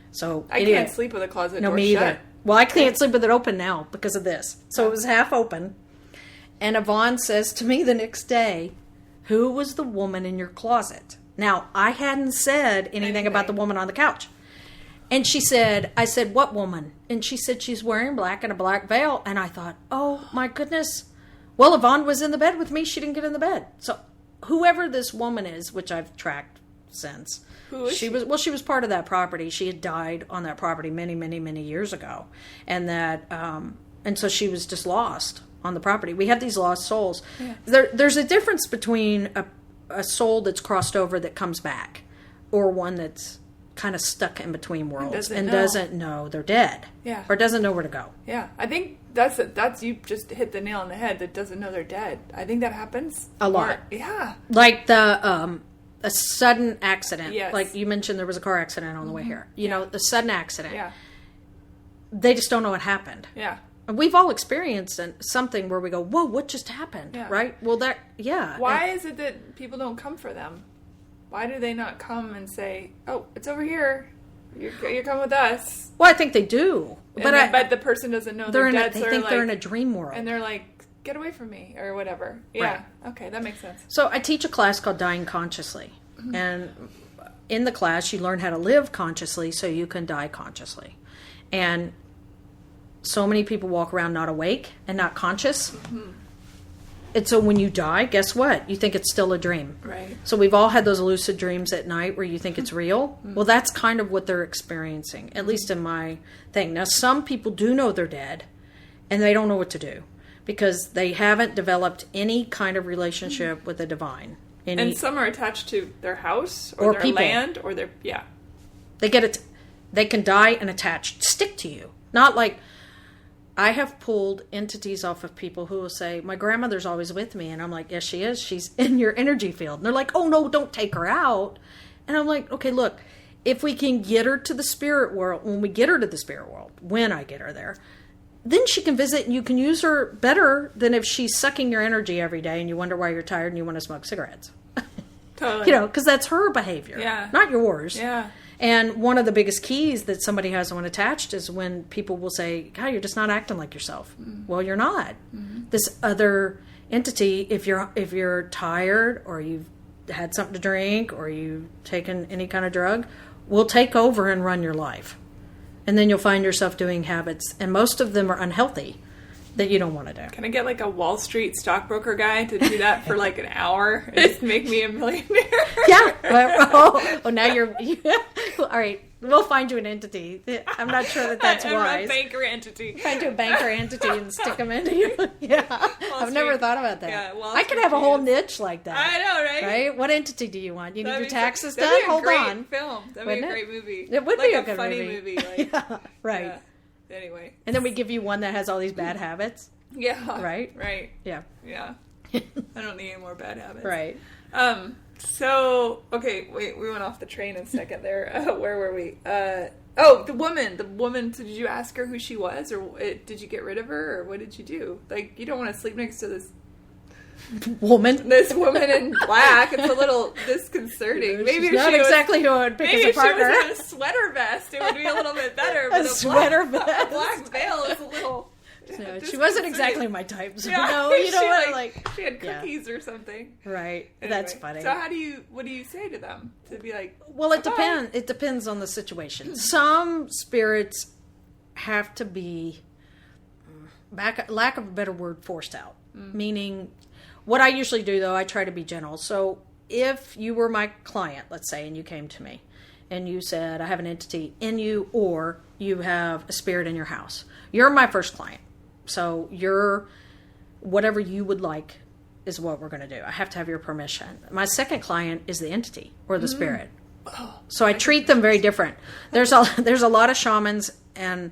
So I can't sleep with a closet door me shut. either. Well, I can't sleep with it open now because of this. So it was half open. And Yvonne says to me the next day, who was the woman in your closet? Now, I hadn't said anything about the woman on the couch. And I said, what woman? And she said, she's wearing black and a black veil. And I thought, oh my goodness. Well, Yvonne was in the bed with me. She didn't get in the bed. So whoever this woman is, which I've tracked since. Who is she? She was part of that property. She had died on that property many, many, many years ago. And and so she was just lost on the property. We have these lost souls. Yeah. There's a difference between a soul that's crossed over that comes back or one that's kind of stuck in between worlds and doesn't know they're dead. Yeah. Or doesn't know where to go. Yeah. I think that's you just hit the nail on the head, that doesn't know they're dead. I think that happens a lot. Yeah. Like a sudden accident. Yes. Like you mentioned, there was a car accident on the way here. You know, the sudden accident. Yeah. They just don't know what happened. Yeah. And we've all experienced something where we go, whoa, what just happened? Yeah. Right? Well, Why is it that people don't come for them? Why do they not come and say, oh, it's over here. You're coming with us. Well, I think they do. But the person doesn't know they're dead. They think they're in a dream world. And they're like, get away from me, or whatever. Yeah. Right. Okay, that makes sense. So I teach a class called Dying Consciously. Mm-hmm. And in the class, you learn how to live consciously so you can die consciously. And so many people walk around not awake and not conscious. Mm-hmm. And so when you die, guess what? You think it's still a dream. Right. So we've all had those lucid dreams at night where you think it's real. Mm-hmm. Well, that's kind of what they're experiencing, at least in my thing. Now, some people do know they're dead, and they don't know what to do because they haven't developed any kind of relationship with the divine. And some are attached to their house or their people. land or their, yeah. They they can die and stick to you. Not like, I have pulled entities off of people who will say, my grandmother's always with me. And I'm like, yes, she is. She's in your energy field. And they're like, oh, no, don't take her out. And I'm like, okay, look, if we can get her to the spirit world, when I get her there, then she can visit and you can use her better than if she's sucking your energy every day and you wonder why you're tired and you want to smoke cigarettes. Totally. Because that's her behavior, not yours. Yeah. And one of the biggest keys that somebody has when attached is when people will say, God, you're just not acting like yourself. Mm-hmm. Well, you're not. Mm-hmm. This other entity, if you're tired or you've had something to drink or you've taken any kind of drug, will take over and run your life. And then you'll find yourself doing habits, and most of them are unhealthy, that you don't want to do. Can I get like a Wall Street stockbroker guy to do that for like an hour and just make me a millionaire? Yeah. Now you're... All right. We'll find you an entity. I'm not sure that's wise. A banker entity. Find you a banker entity and stick them into you. Yeah. I've never thought about that. Yeah, I could have a whole niche like that. I know, right? Right? What entity do you want? You need your taxes done? Hold on. That'd be a great film. That'd be a great movie. It would like be a good funny movie. Like, right. Yeah. Anyway. And then we give you one that has all these bad habits. Yeah. Right? Right. Yeah. Yeah. I don't need any more bad habits. Right. So, okay, wait, we went off the train a second there. Where were we? The woman, did you ask her who she was, or did you get rid of her, or what did you do? Like, you don't want to sleep next to this woman in black. It's a little disconcerting. Maybe if not exactly who I would pick as a partner. Maybe if she was in a sweater vest, it would be a little bit better. But sweater vest. A black veil is a little... No, she wasn't exactly my type. So yeah, no, you know what? Like she had cookies or something. Right. Anyway, that's funny. So what do you say to them? To be like, well, it depends. It depends on the situation. Some spirits have to be, lack of a better word, forced out. Meaning, what I usually do though, I try to be gentle. So if you were my client, let's say, and you came to me, and you said, I have an entity in you, or you have a spirit in your house, you're my first client. So whatever you would like is what we're going to do. I have to have your permission. My second client is the entity or the spirit. Oh, so I treat them very different. There's a lot of shamans, and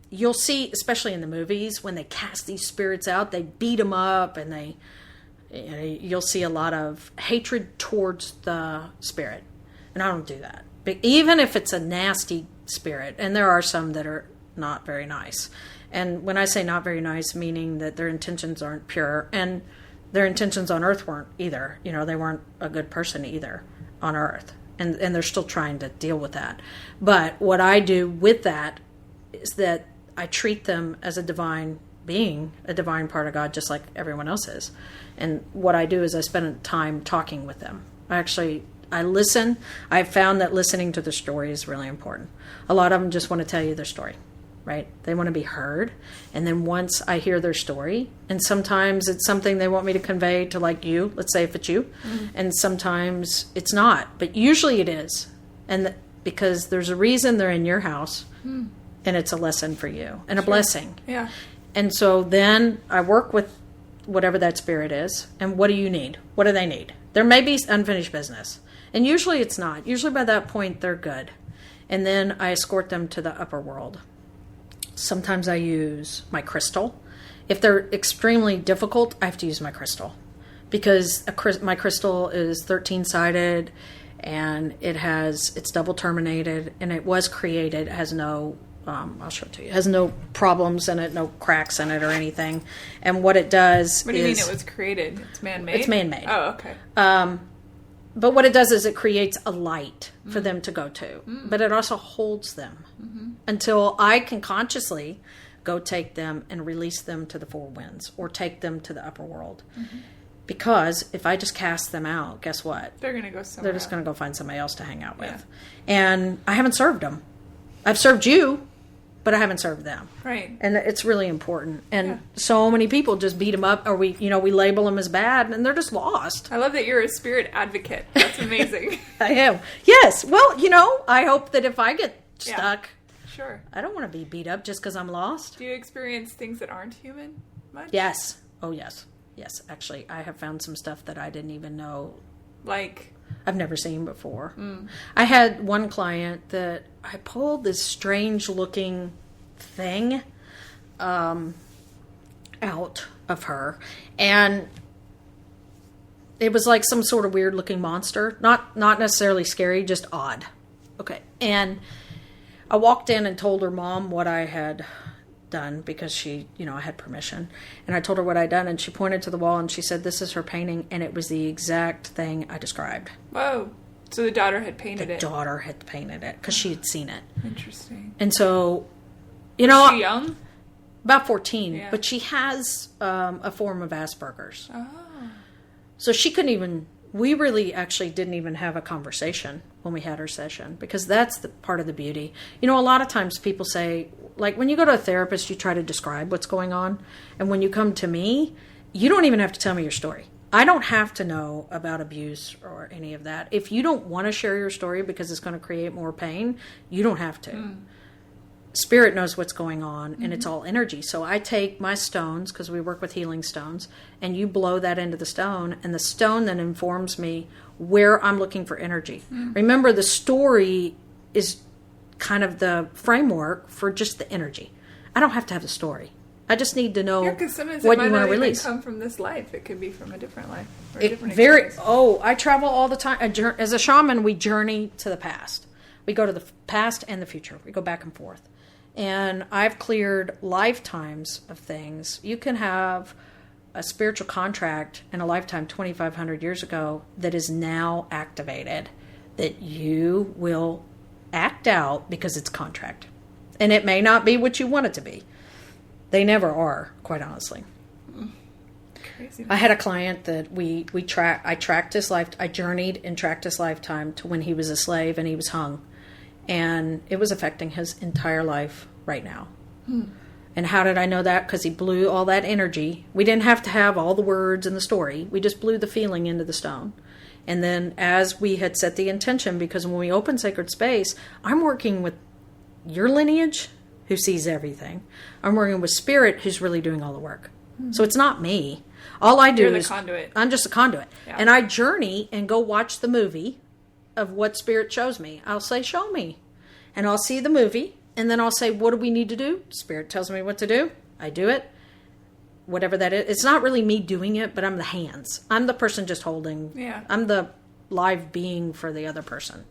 you'll see, especially in the movies, when they cast these spirits out, they beat them up, and you'll see a lot of hatred towards the spirit. And I don't do that. But even if it's a nasty spirit, and there are some that are not very nice. And when I say not very nice, meaning that their intentions aren't pure, and their intentions on Earth weren't either. They weren't a good person either on Earth. And they're still trying to deal with that. But what I do with that is that I treat them as a divine being, a divine part of God, just like everyone else is. And what I do is I spend time talking with them. I listen. I've found that listening to the story is really important. A lot of them just want to tell you their story. Right? They want to be heard. And then once I hear their story, and sometimes it's something they want me to convey to, like you, let's say if it's you, and sometimes it's not, but usually it is. And because there's a reason they're in your house, and it's a lesson for you and a blessing. Yeah. And so then I work with whatever that spirit is, and what do you need? What do they need? There may be unfinished business, and usually it's not. Usually by that point they're good. And then I escort them to the upper world. Sometimes I use my crystal. If they're extremely difficult, I have to use my crystal. Because my crystal is 13-sided, and it's double terminated, and it was created. It has no, I'll show it to you. It has no problems in it, no cracks in it or anything. And what it does What do you mean it was created? It's man-made? It's man-made. Oh, okay. But what it does is it creates a light for them to go to. But it also holds them until I can consciously go take them and release them to the four winds or take them to the upper world. Because if I just cast them out, guess what? They're going to go somewhere. They're just going to go find somebody else to hang out with. And I haven't served them. I've served you, but I haven't served them. Right. And it's really important. And so many people just beat them up, or we label them as bad, and they're just lost. I love that you're a spirit advocate. That's amazing. I am. Yes. Well, I hope that if I get stuck, sure, I don't want to be beat up just because I'm lost. Do you experience things that aren't human much? Yes. Oh, yes. Yes. Actually, I have found some stuff that I didn't even know. Like? I've never seen before. I had one client that I pulled this strange looking thing out of her, and It was like some sort of weird looking monster. Not necessarily scary, just odd. Okay. And I walked in and told her mom what I had done because she, I had permission. And I told her what I'd done, and she pointed to the wall and she said, "This is her painting." And it was the exact thing I described. Whoa. So the daughter had painted it. The daughter had painted it because she had seen it. Interesting. And so, Was she young? About 14. Yeah. But she has a form of Asperger's. Oh. So she couldn't even, we really actually didn't even have a conversation when we had our session, because that's the part of the beauty. A lot of times people say, like, when you go to a therapist, you try to describe what's going on. And when you come to me, you don't even have to tell me your story. I don't have to know about abuse or any of that. If you don't want to share your story because it's going to create more pain, you don't have to. Spirit knows what's going on, and it's all energy. So I take my stones, because we work with healing stones, and you blow that into the stone, and the stone then informs me where I'm looking for energy. Remember, the story is kind of the framework for just the energy. I don't have to have the story. I just need to know what you want to release. It come from this life. It could be from a different life. Or a different experience. I travel all the time. As a shaman, we journey to the past. We go to the past and the future. We go back and forth. And I've cleared lifetimes of things. You can have a spiritual contract in a lifetime 2,500 years ago that is now activated, that you will act out because it's contract. And it may not be what you want it to be. They never are, quite honestly. Crazy. I had a client that I tracked his life. I journeyed and tracked his lifetime to when he was a slave and he was hung. And it was affecting his entire life right now. And how did I know that? Because he blew all that energy. We didn't have to have all the words in the story. We just blew the feeling into the stone. And then as we had set the intention, because when we open sacred space, I'm working with your lineage, who sees everything. I'm working with spirit, who's really doing all the work. So it's not me. All I do is conduit. I'm just a conduit. Yeah. And I journey and go watch the movie of what spirit shows me. I'll say, "Show me." And I'll see the movie, and then I'll say, "What do we need to do?" Spirit tells me what to do. I do it. Whatever that is. It's not really me doing it, but I'm the hands. I'm the person just holding. Yeah. I'm the live being for the other person.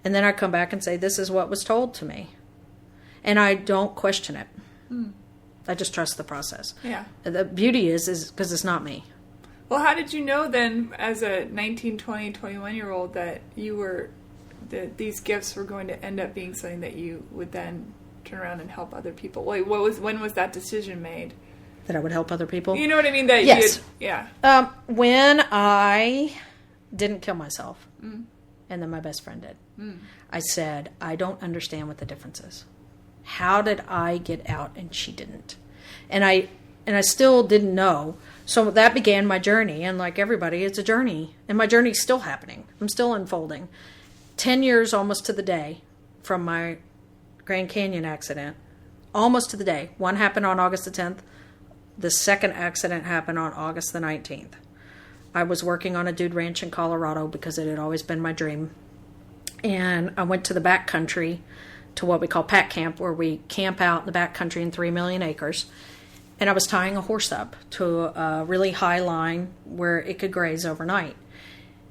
And then I come back and say, "This is what was told to me." And I don't question it. I just trust the process. Yeah. The beauty is because it's not me. Well, how did you know then, as a 19, 20, 21-year-old, that you were, that these gifts were going to end up being something that you would then turn around and help other people? Like, when was that decision made? That I would help other people? You know what I mean? That yes. Yeah. When I didn't kill myself, and then my best friend did, I said, "I don't understand what the difference is. How did I get out and she didn't?" And I still didn't know. So that began my journey. And like everybody, it's a journey. And my journey's still happening. I'm still unfolding. 10 years almost to the day from my Grand Canyon accident. Almost to the day. One happened on August the 10th. The second accident happened on August the 19th. I was working on a dude ranch in Colorado because it had always been my dream. And I went to the back country, to what we call pack camp, where we camp out in the back country in 3 million acres. And I was tying a horse up to a really high line where it could graze overnight.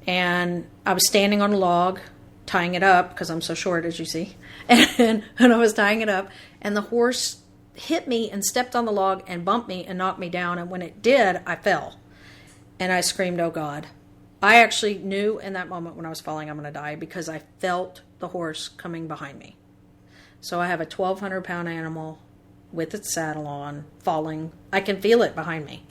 And I was standing on a log, tying it up, because I'm so short, as you see. And I was tying it up, and the horse hit me and stepped on the log and bumped me and knocked me down. And when it did, I fell. And I screamed, "Oh, God." I actually knew in that moment when I was falling, I'm going to die, because I felt the horse coming behind me. So I have a 1,200-pound animal with its saddle on, falling. I can feel it behind me.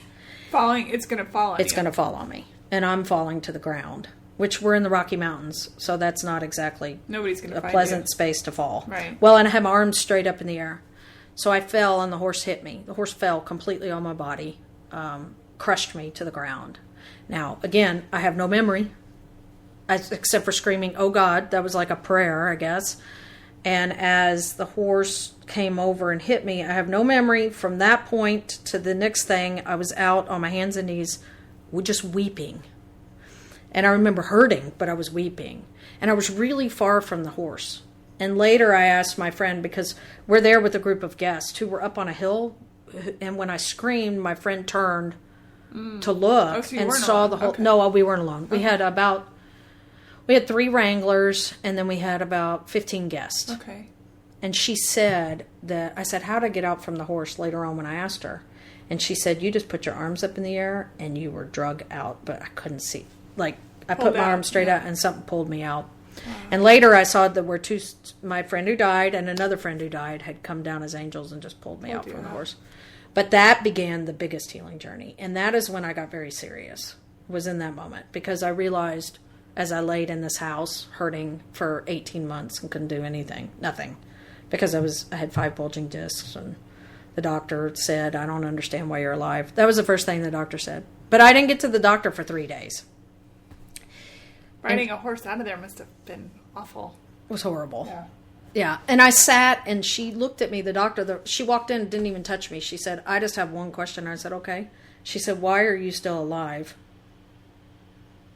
Falling, it's going to fall on you. It's going to fall on me. And I'm falling to the ground, which we're in the Rocky Mountains, so that's not exactly Nobody's going to a find pleasant you. space to fall. Right. Well, and I had my arms straight up in the air. So I fell, and the horse hit me. The horse fell completely on my body, crushed me to the ground. Now, again, I have no memory, except for screaming, "Oh, God." That was like a prayer, I guess. And as the horse came over and hit me, I have no memory from that point to the next thing. I was out on my hands and knees, just weeping. And I remember hurting, but I was weeping. And I was really far from the horse. And later I asked my friend, because we're there with a group of guests who were up on a hill. And when I screamed, my friend turned to look Oh, so you and weren't saw alone. the whole. Okay. No, we weren't alone. We had 3 wranglers, and then we had about 15 guests. Okay. And she said that, I said, how'd I get out from the horse later on when I asked her? And she said, you just put your arms up in the air and you were drug out, but I couldn't see. Like, I put my arms straight out and something pulled me out. Wow. And later I saw that were 2, my friend who died and another friend who died had come down as angels and just pulled me out from the horse. But that began the biggest healing journey. And that is when I got very serious, was in that moment. Because I realized as I laid in this house hurting for 18 months and couldn't do anything, nothing. Because I had 5 bulging discs, and the doctor said, I don't understand why you're alive. That was the first thing the doctor said. But I didn't get to the doctor for 3 days. Riding a horse out of there must have been awful. It was horrible. Yeah. Yeah. And I sat, and she looked at me, the doctor, she walked in and didn't even touch me. She said, I just have one question. I said, okay. She said, why are you still alive?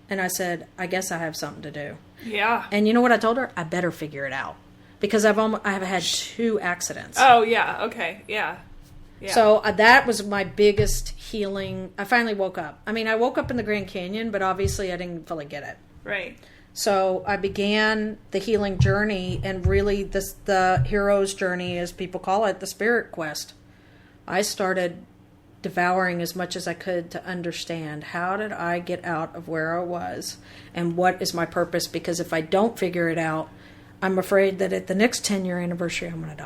And I said, I guess I have something to do. Yeah. And you know what I told her? I better figure it out. Because I have had 2 accidents. Oh, yeah. Okay. Yeah. Yeah. So that was my biggest healing. I finally woke up. I mean, I woke up in the Grand Canyon, but obviously I didn't fully get it. Right. So I began the healing journey, and really the hero's journey, as people call it, the spirit quest. I started devouring as much as I could to understand, how did I get out of where I was, and what is my purpose? Because if I don't figure it out, I'm afraid that at the next 10-year anniversary, I'm going to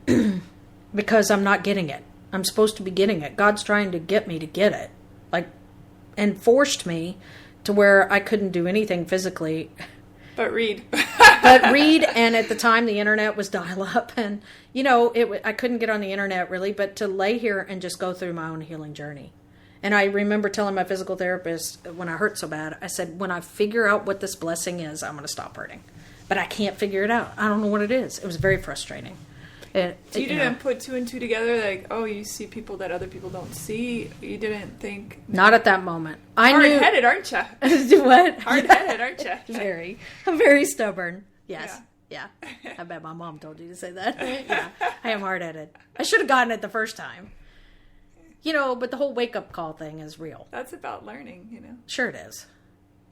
die. Because I'm not getting it. I'm supposed to be getting it. God's trying to get me to get it. And forced me to where I couldn't do anything physically. But read. And at the time, the internet was dial-up. And, I couldn't get on the internet, really. But to lay here and just go through my own healing journey. And I remember telling my physical therapist, when I hurt so bad, I said, when I figure out what this blessing is, I'm going to stop hurting. But I can't figure it out. I don't know what it is. It was very frustrating. So you didn't put 2 and 2 together, like, oh, you see people that other people don't see? You didn't think... Not at that moment. Hard-headed, aren't you? What? Hard-headed, aren't you? Very. I'm very stubborn. Yes. Yeah. I bet my mom told you to say that. Yeah. I am hard-headed. I should have gotten it the first time. But the whole wake-up call thing is real. That's about learning, Sure it is.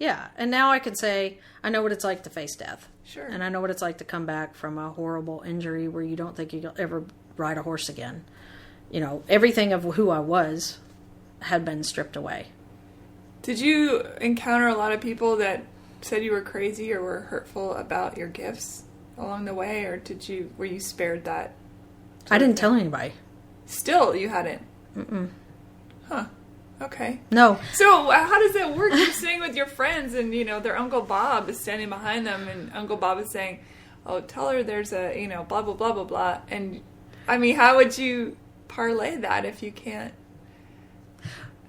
Yeah. And now I can say, I know what it's like to face death. Sure. And I know what it's like to come back from a horrible injury where you don't think you'll ever ride a horse again. Everything of who I was had been stripped away. Did you encounter a lot of people that said you were crazy or were hurtful about your gifts along the way, or were you spared that? I didn't tell anybody. Still, you hadn't? Mm-mm. Huh. Okay. No. So how does that work? You're sitting with your friends and, their Uncle Bob is standing behind them and Uncle Bob is saying, oh, tell her there's a, blah, blah, blah, blah, blah. And, how would you parlay that if you can't?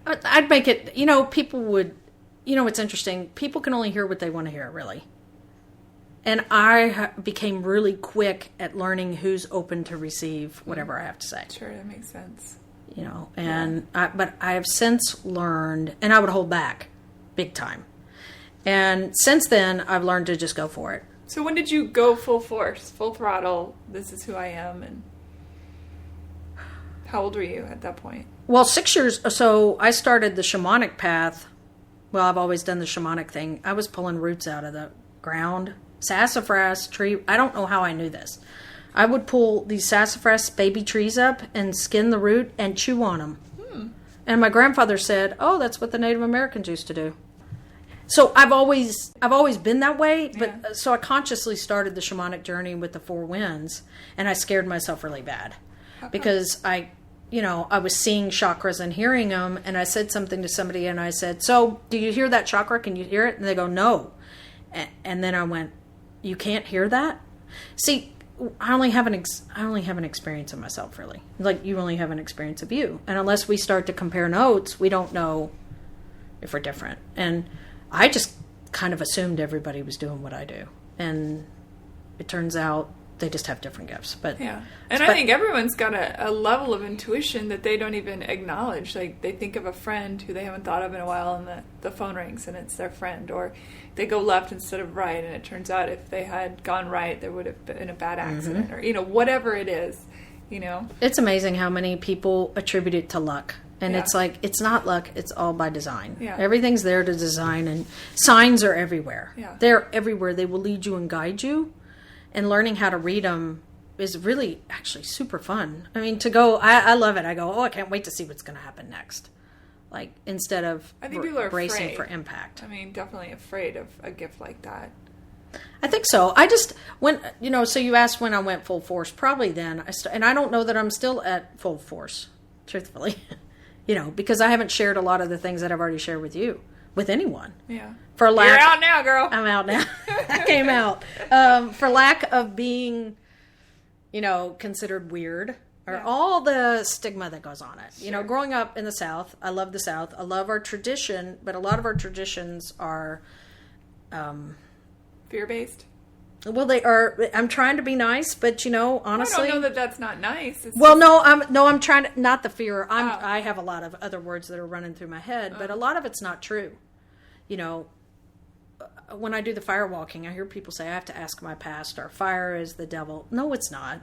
I'd make it, people would, it's interesting. People can only hear what they want to hear, really. And I became really quick at learning who's open to receive whatever I have to say. Sure, that makes sense. But I have since learned, and I would hold back big time. And since then, I've learned to just go for it. So when did you go full force, full throttle, this is who I am, and how old were you at that point? Well, 6 years, so I started the shamanic path. Well, I've always done the shamanic thing. I was pulling roots out of the ground, sassafras tree. I don't know how I knew this. I would pull these sassafras baby trees up and skin the root and chew on them. And my grandfather said, oh, that's what the Native Americans used to do. So I've always been that way, but so I consciously started the shamanic journey with the 4 winds, and I scared myself really bad because I was seeing chakras and hearing them, and I said something to somebody, and I said, so do you hear that chakra? Can you hear it? And they go, no. And then I went, you can't hear that? See, I only have an experience of myself, really. Like, you only have an experience of you. And unless we start to compare notes, we don't know if we're different. And I just kind of assumed everybody was doing what I do. And it turns out they just have different gifts. But yeah. And I think everyone's got a level of intuition that they don't even acknowledge. Like, they think of a friend who they haven't thought of in a while, and the phone rings and it's their friend. Or they go left instead of right, and it turns out if they had gone right, there would have been a bad accident. Or, whatever it is, It's amazing how many people attribute it to luck. And it's like, it's not luck, it's all by design. Yeah. Everything's there to design, and signs are everywhere. Yeah. They're everywhere. They will lead you and guide you. And learning how to read them is really actually super fun. I mean, to go, I love it. I go, oh, I can't wait to see what's going to happen next. Like, instead of I think people are bracing afraid. for impact. I mean, definitely afraid of a gift like that. I think so. I just, so you asked when I went full force, probably then. And I don't know that I'm still at full force, truthfully. Because I haven't shared a lot of the things that I've already shared with you, with anyone. Yeah. You're out now, girl. I'm out now. I came out. For lack of being, considered weird, or all the stigma that goes on it. Sure. Growing up in the South, I love the South. I love our tradition, but a lot of our traditions are... fear-based? Well, they are. I'm trying to be nice, but honestly, I don't know that that's not nice. I'm trying to, not the fear. I have a lot of other words that are running through my head, but a lot of it's not true. When I do the firewalking, I hear people say I have to ask my pastor. Fire is the devil. No, it's not.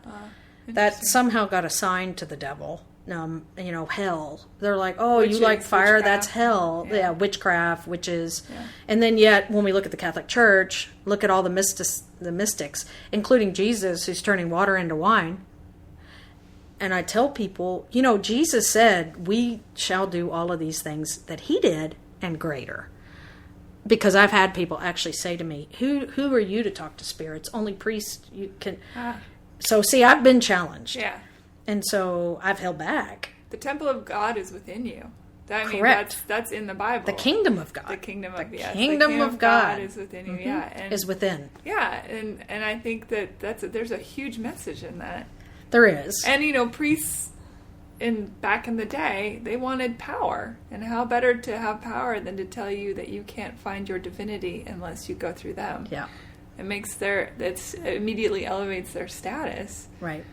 That somehow got assigned to the devil. Hell. They're like, oh, witches, you like fire, witchcraft. That's hell. Yeah, witchcraft, witches. Yeah. And then yet, when we look at the Catholic Church, look at all the mystics, including Jesus, who's turning water into wine. And I tell people, Jesus said, we shall do all of these things that he did and greater. Because I've had people actually say to me, who are you to talk to spirits? Only priests you can... So, see, I've been challenged. Yeah. And so I've held back. The temple of God is within you. Correct. That's in the Bible. The kingdom of God. The kingdom of God is within you. Mm-hmm. Yeah, and, is within. Yeah, and I think there's a huge message in that. There is. And priests back in the day, they wanted power, and how better to have power than to tell you that you can't find your divinity unless you go through them. Yeah. It immediately elevates their status. Right.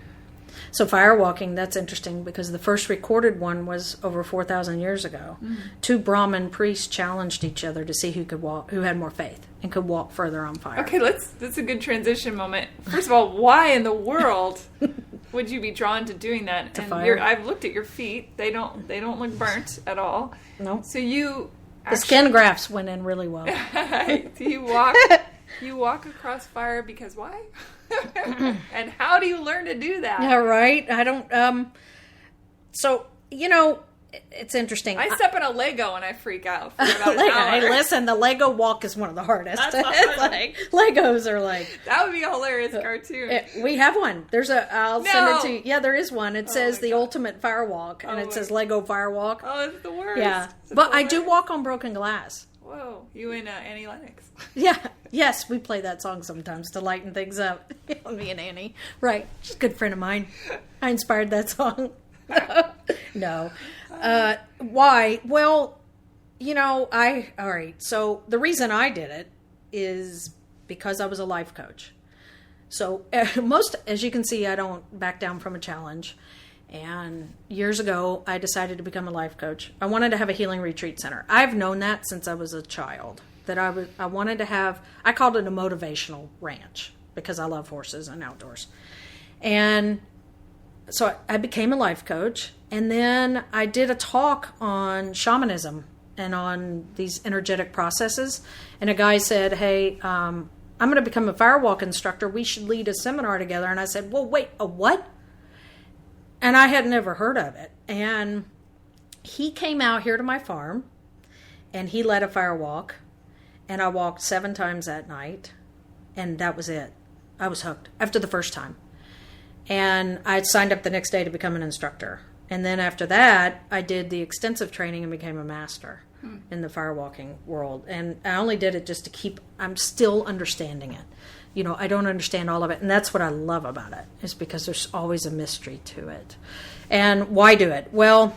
So firewalking, that's interesting because the first recorded one was over 4,000 years ago. Mm-hmm. 2 Brahmin priests challenged each other to see who had more faith and could walk further on fire. Okay, that's a good transition moment. First of all, why in the world would you be drawn to doing that? I've looked at your feet; they don't look burnt at all. No. So the skin grafts went in really well. You walk across fire because why? And how do you learn to do that? Yeah, right. I don't. So it's interesting. I step in a Lego and I freak out for about an hour. Hey, listen, the Lego walk is one of the hardest. It's like Legos are like that would be a hilarious cartoon. We have one. I'll send it to you. Yeah, there is one. It says the ultimate firewalk, and it says Lego Firewalk. Oh, it's the worst. Yeah, but I do walk on broken glass. Whoa, you and Annie Lennox. Yeah, yes, we play that song sometimes to lighten things up. Me and Annie. Right, she's a good friend of mine. I inspired that song. No. Why? Well, all right, so the reason I did it is because I was a life coach. So as you can see, I don't back down from a challenge. And years ago, I decided to become a life coach. I wanted to have a healing retreat center. I've known that since I was a child, that I wanted to have, I called it a motivational ranch because I love horses and outdoors. And so I became a life coach, and then I did a talk on shamanism and on these energetic processes. And a guy said, hey, I'm going to become a firewalk instructor. We should lead a seminar together. And I said, well, wait, a what? And I had never heard of it. And he came out here to my farm, and he led a firewalk, and I walked 7 times that night, and that was it. I was hooked after the first time. And I signed up the next day to become an instructor. And then after that, I did the extensive training and became a master in the firewalking world. And I only did it just to I'm still understanding it. I don't understand all of it. And that's what I love about it, is because there's always a mystery to it. And why do it? Well,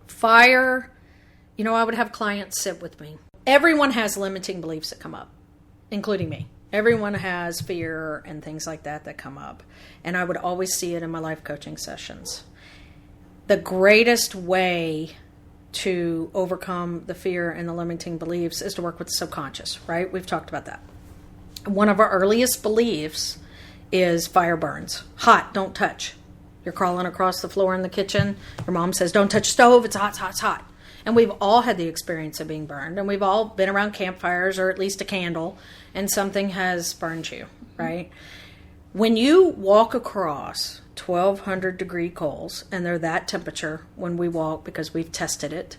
fire, I would have clients sit with me. Everyone has limiting beliefs that come up, including me. Everyone has fear and things like that come up. And I would always see it in my life coaching sessions. The greatest way to overcome the fear and the limiting beliefs is to work with the subconscious, right? We've talked about that. One of our earliest beliefs is fire burns. Hot, don't touch. You're crawling across the floor in the kitchen. Your mom says, don't touch the stove. It's hot, it's hot, it's hot. And we've all had the experience of being burned. And we've all been around campfires or at least a candle. And something has burned you, right? When you walk across 1,200 degree coals, and they're that temperature when we walk because we've tested it,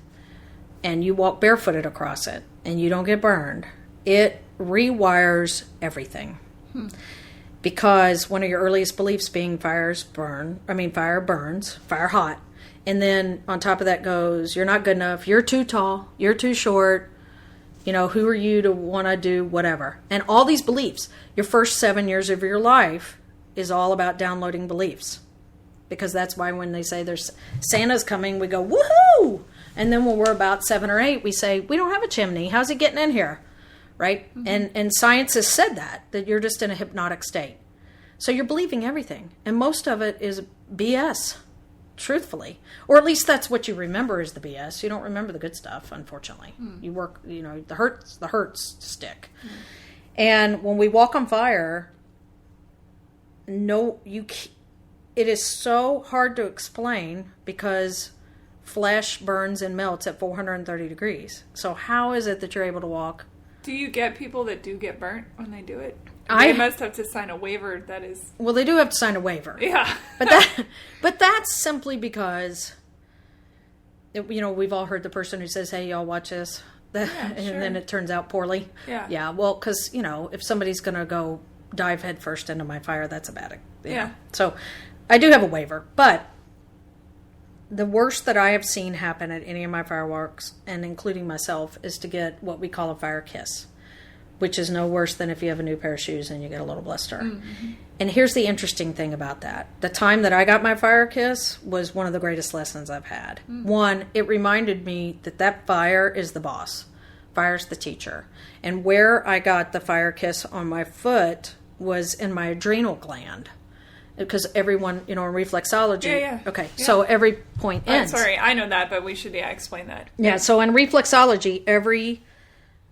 and you walk barefooted across it, and you don't get burned, it rewires everything. Because one of your earliest beliefs being fire burns, fire hot. And then on top of that goes, you're not good enough, you're too tall, you're too short, who are you to want to do whatever. And all these beliefs, your first 7 years of your life is all about downloading beliefs. Because that's why when they say there's Santa's coming, we go, woohoo! And then when we're about 7 or 8, we say, we don't have a chimney, how's it getting in here? Right? Mm-hmm. And science has said that you're just in a hypnotic state. So you're believing everything. And most of it is BS, truthfully. Or at least that's what you remember is the BS. You don't remember the good stuff, unfortunately. You work, the hurts stick. And when we walk on fire, it is so hard to explain because flesh burns and melts at 430 degrees. So how is it that you're able to walk? Do you get people that do get burnt when they do it? They must have to sign a waiver that is... Well, they do have to sign a waiver. Yeah. But that's simply because, we've all heard the person who says, hey, y'all watch this. And then it turns out poorly. Yeah. Yeah, well, because, if somebody's going to go dive headfirst into my fire, that's a bad idea. Yeah. So I do have a waiver. But the worst that I have seen happen at any of my firewalks, and including myself, is to get what we call a fire kiss, which is no worse than if you have a new pair of shoes and you get a little blister. Mm-hmm. And here's the interesting thing about that. The time that I got my fire kiss was one of the greatest lessons I've had. Mm-hmm. One, it reminded me that fire is the boss. Fire's the teacher. And where I got the fire kiss on my foot was in my adrenal gland. Because everyone, in reflexology. Yeah. Okay, yeah. So every point ends. I'm sorry, I know that, but we should explain that. Yeah, so in reflexology, every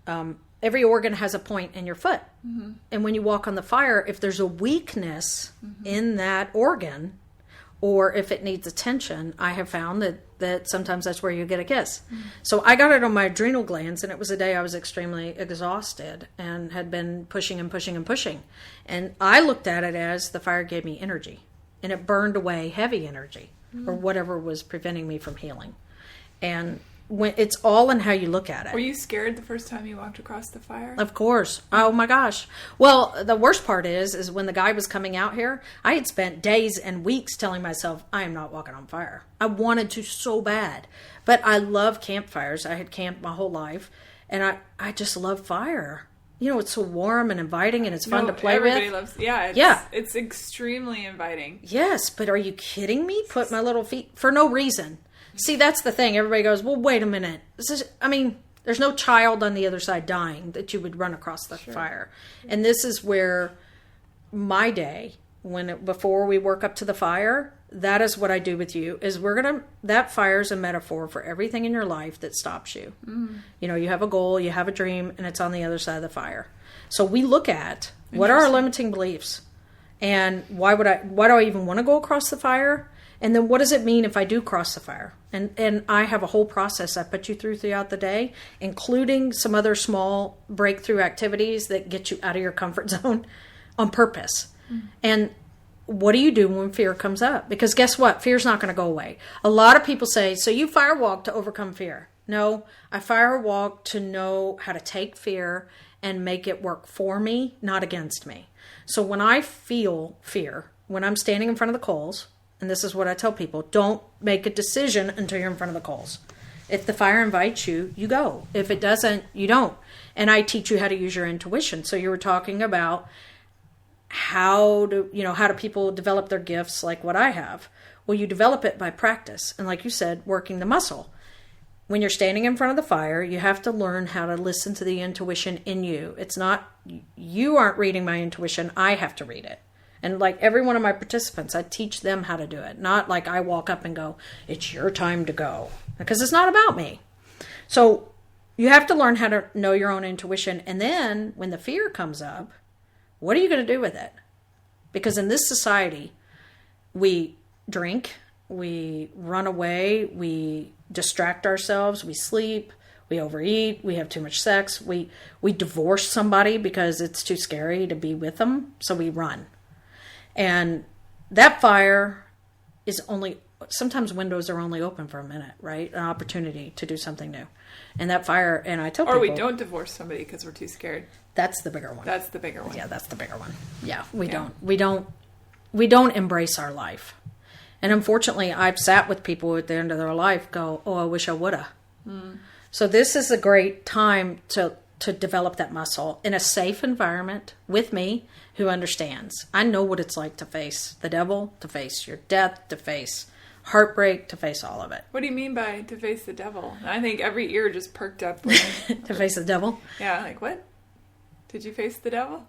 organ has a point in your foot. Mm-hmm. And when you walk on the fire, if there's a weakness in that organ, or if it needs attention, I have found that sometimes that's where you get a kiss. Mm-hmm. So I got it on my adrenal glands, and it was a day I was extremely exhausted and had been pushing and pushing and pushing. And I looked at it as the fire gave me energy, and it burned away heavy energy, or whatever was preventing me from healing. And when it's all in how you look at it. Were you scared the first time you walked across the fire? Of course. Oh my gosh. Well, the worst part is when the guy was coming out here, I had spent days and weeks telling myself, I am not walking on fire. I wanted to so bad. But I love campfires. I had camped my whole life, and I just love fire. It's so warm and inviting, and it's fun to play with. Everybody loves. It's extremely inviting. Yes, but are you kidding me? Put my little feet for no reason. See, that's the thing. Everybody goes, well, wait a minute. There's no child on the other side dying that you would run across the fire. And this is where my day, before we work up to the fire, that is what I do with you, is that fire is a metaphor for everything in your life that stops you. Mm. You have a goal, you have a dream, and it's on the other side of the fire. So we look at what are our limiting beliefs, and why do I even want to go across the fire? And then what does it mean if I do cross the fire? And I have a whole process I put you throughout the day, including some other small breakthrough activities that get you out of your comfort zone on purpose. Mm-hmm. And what do you do when fear comes up? Because guess what? Fear's not going to go away. A lot of people say, so you firewalk to overcome fear. No, I firewalk to know how to take fear and make it work for me, not against me. So when I feel fear, when I'm standing in front of the coals, and this is what I tell people, don't make a decision until you're in front of the coals. If the fire invites you, you go. If it doesn't, you don't. And I teach you how to use your intuition. So you were talking about how do people develop their gifts like what I have? Well, you develop it by practice. And like you said, working the muscle. When you're standing in front of the fire, you have to learn how to listen to the intuition in you. It's not, you aren't reading my intuition, I have to read it. And like every one of my participants, I teach them how to do it. Not like I walk up and go, it's your time to go. Because it's not about me. So you have to learn how to know your own intuition. And then when the fear comes up, what are you going to do with it? Because in this society, we drink, we run away, we distract ourselves, we sleep, we overeat, we have too much sex, we divorce somebody because it's too scary to be with them, so we run. And that fire is sometimes windows are only open for a minute, right? An opportunity to do something new. And that fire, and I tell people... Or we don't divorce somebody because we're too scared. That's the bigger one. That's the bigger one. Yeah, that's the bigger one. Yeah, we don't embrace our life. And unfortunately, I've sat with people at the end of their life go, oh, I wish I woulda. So this is a great time to develop that muscle in a safe environment with me who understands. I know what it's like to face the devil, to face your death, to face heartbreak, to face all of it. What do you mean by to face the devil? I think every ear just perked up. To face the devil? Yeah, like what? Did you face the devil?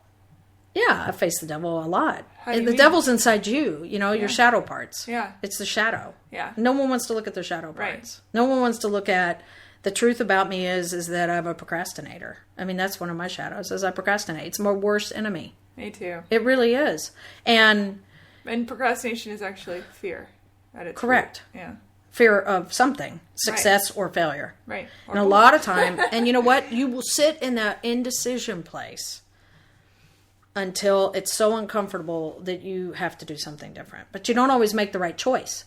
Yeah, I face the devil a lot. How do you the mean? Devil's inside you, your shadow parts. Yeah. It's the shadow. Yeah. No one wants to look at their shadow parts. Right. No one wants to look at the truth about me is that I'm a procrastinator. I mean, that's one of my shadows, is I procrastinate. It's my worst enemy. Me too. It really is. And procrastination is actually fear at its correct. root. Yeah. Fear of something, success or failure. Right. Or and a lot of time, and you know what? You will sit in that indecision place until it's so uncomfortable that you have to do something different. But you don't always make the right choice.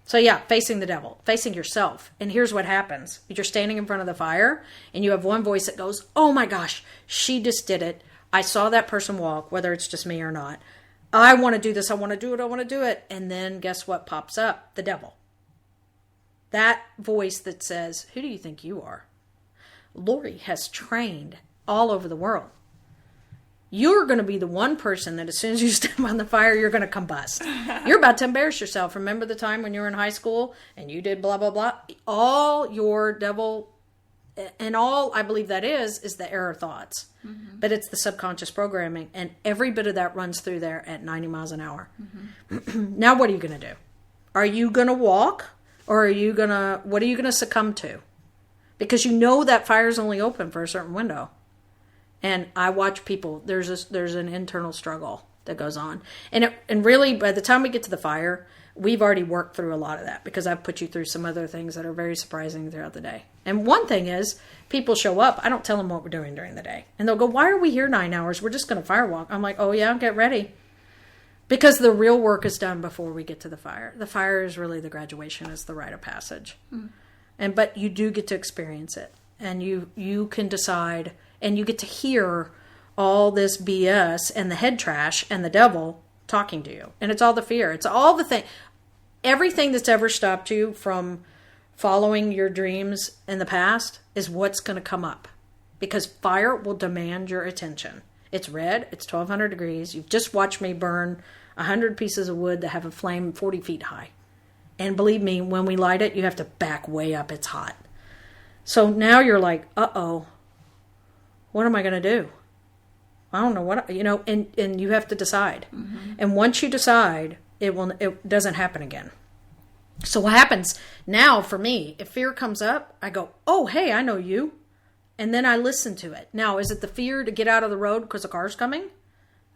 So yeah, facing the devil, facing yourself. And here's what happens. You're standing in front of the fire and you have one voice that goes, oh my gosh, she just did it. I saw that person walk, whether it's just me or not. I want to do this. I want to do it. I want to do it. And then guess what pops up? The devil. That voice that says, who do you think you are? Lori has trained all over the world. You're going to be the one person that as soon as you step on the fire, you're going to combust. You're about to embarrass yourself. Remember the time when you were in high school and you did blah, blah, blah? All your devil, and all I believe that is the error thoughts. Mm-hmm. But it's the subconscious programming. And every bit of that runs through there at 90 miles an hour. Mm-hmm. Now, what are you going to do? Are you going to walk? Or what are you going to succumb to? Because you know that fire's only open for a certain window. And I watch people, there's an internal struggle that goes on. And really, by the time we get to the fire, we've already worked through a lot of that because I've put you through some other things that are very surprising throughout the day. And one thing is, people show up, I don't tell them what we're doing during the day. And they'll go, why are we here 9 hours? We're just going to firewalk. I'm like, oh yeah, get ready. Because the real work is done before we get to the fire. The fire is really the graduation, is the rite of passage. But you do get to experience it. And you can decide, and you get to hear all this BS and the head trash and the devil talking to you. And it's all the fear. It's all the thing. Everything that's ever stopped you from following your dreams in the past is what's going to come up. Because fire will demand your attention. It's red. It's 1,200 degrees. You've just watched me burn 100 pieces of wood that have a flame 40 feet high. And believe me, when we light it, you have to back way up. It's hot. So now you're like, uh-oh, what am I going to do? I don't know what, and you have to decide. Mm-hmm. And once you decide, it doesn't happen again. So what happens now for me, if fear comes up, I go, oh, hey, I know you. And then I listen to it. Now, is it the fear to get out of the road because a car's coming?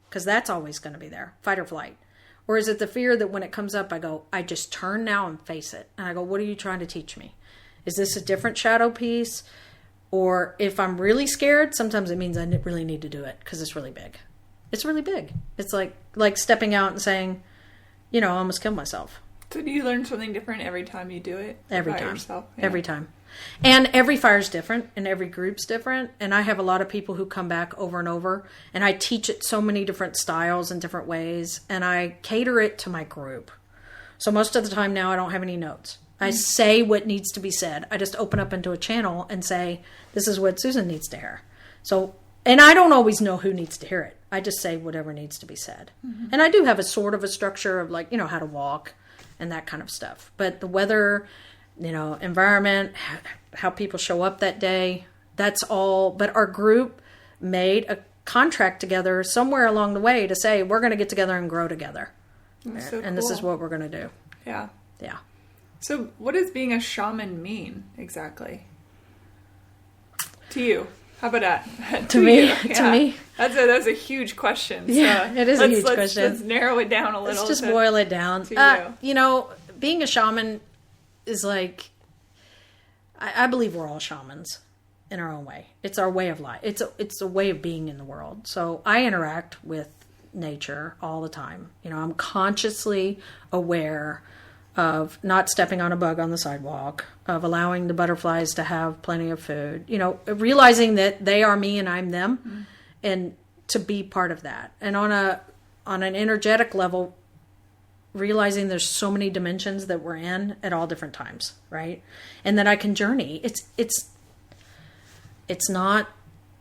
Because that's always going to be there, fight or flight. Or is it the fear that when it comes up, I go, I just turn now and face it. And I go, what are you trying to teach me? Is this a different shadow piece? Or if I'm really scared, sometimes it means I really need to do it because it's really big. It's really big. It's like stepping out and saying, I almost killed myself. So do you learn something different every time you do it? Every time. Yourself? Yeah. Every time. And every fire's different and every group's different. And I have a lot of people who come back over and over. And I teach it so many different styles and different ways. And I cater it to my group. So most of the time now I don't have any notes. I say what needs to be said. I just open up into a channel and say, this is what Susan needs to hear. So, and I don't always know who needs to hear it. I just say whatever needs to be said. Mm-hmm. And I do have a sort of a structure of how to walk and that kind of stuff. But the weather, environment, how people show up that day, that's all. But our group made a contract together somewhere along the way to say, we're going to get together and grow together. That's so and cool. This is what we're going to do. Yeah. Yeah. So what does being a shaman mean exactly to you? How about that? To me, Yeah. to me, That's a huge question. So yeah, it is a huge question. Let's narrow it down a little. Let's just boil it down. You know, being a shaman is like, I believe we're all shamans in our own way. It's our way of life. It's a way of being in the world. So I interact with nature all the time. You know, I'm consciously aware of not stepping on a bug on the sidewalk, of allowing the butterflies to have plenty of food, you know, realizing that they are me and I'm them, and to be part of that. And on an energetic level, realizing there's so many dimensions that we're in at all different times, right? And that I can journey. It's not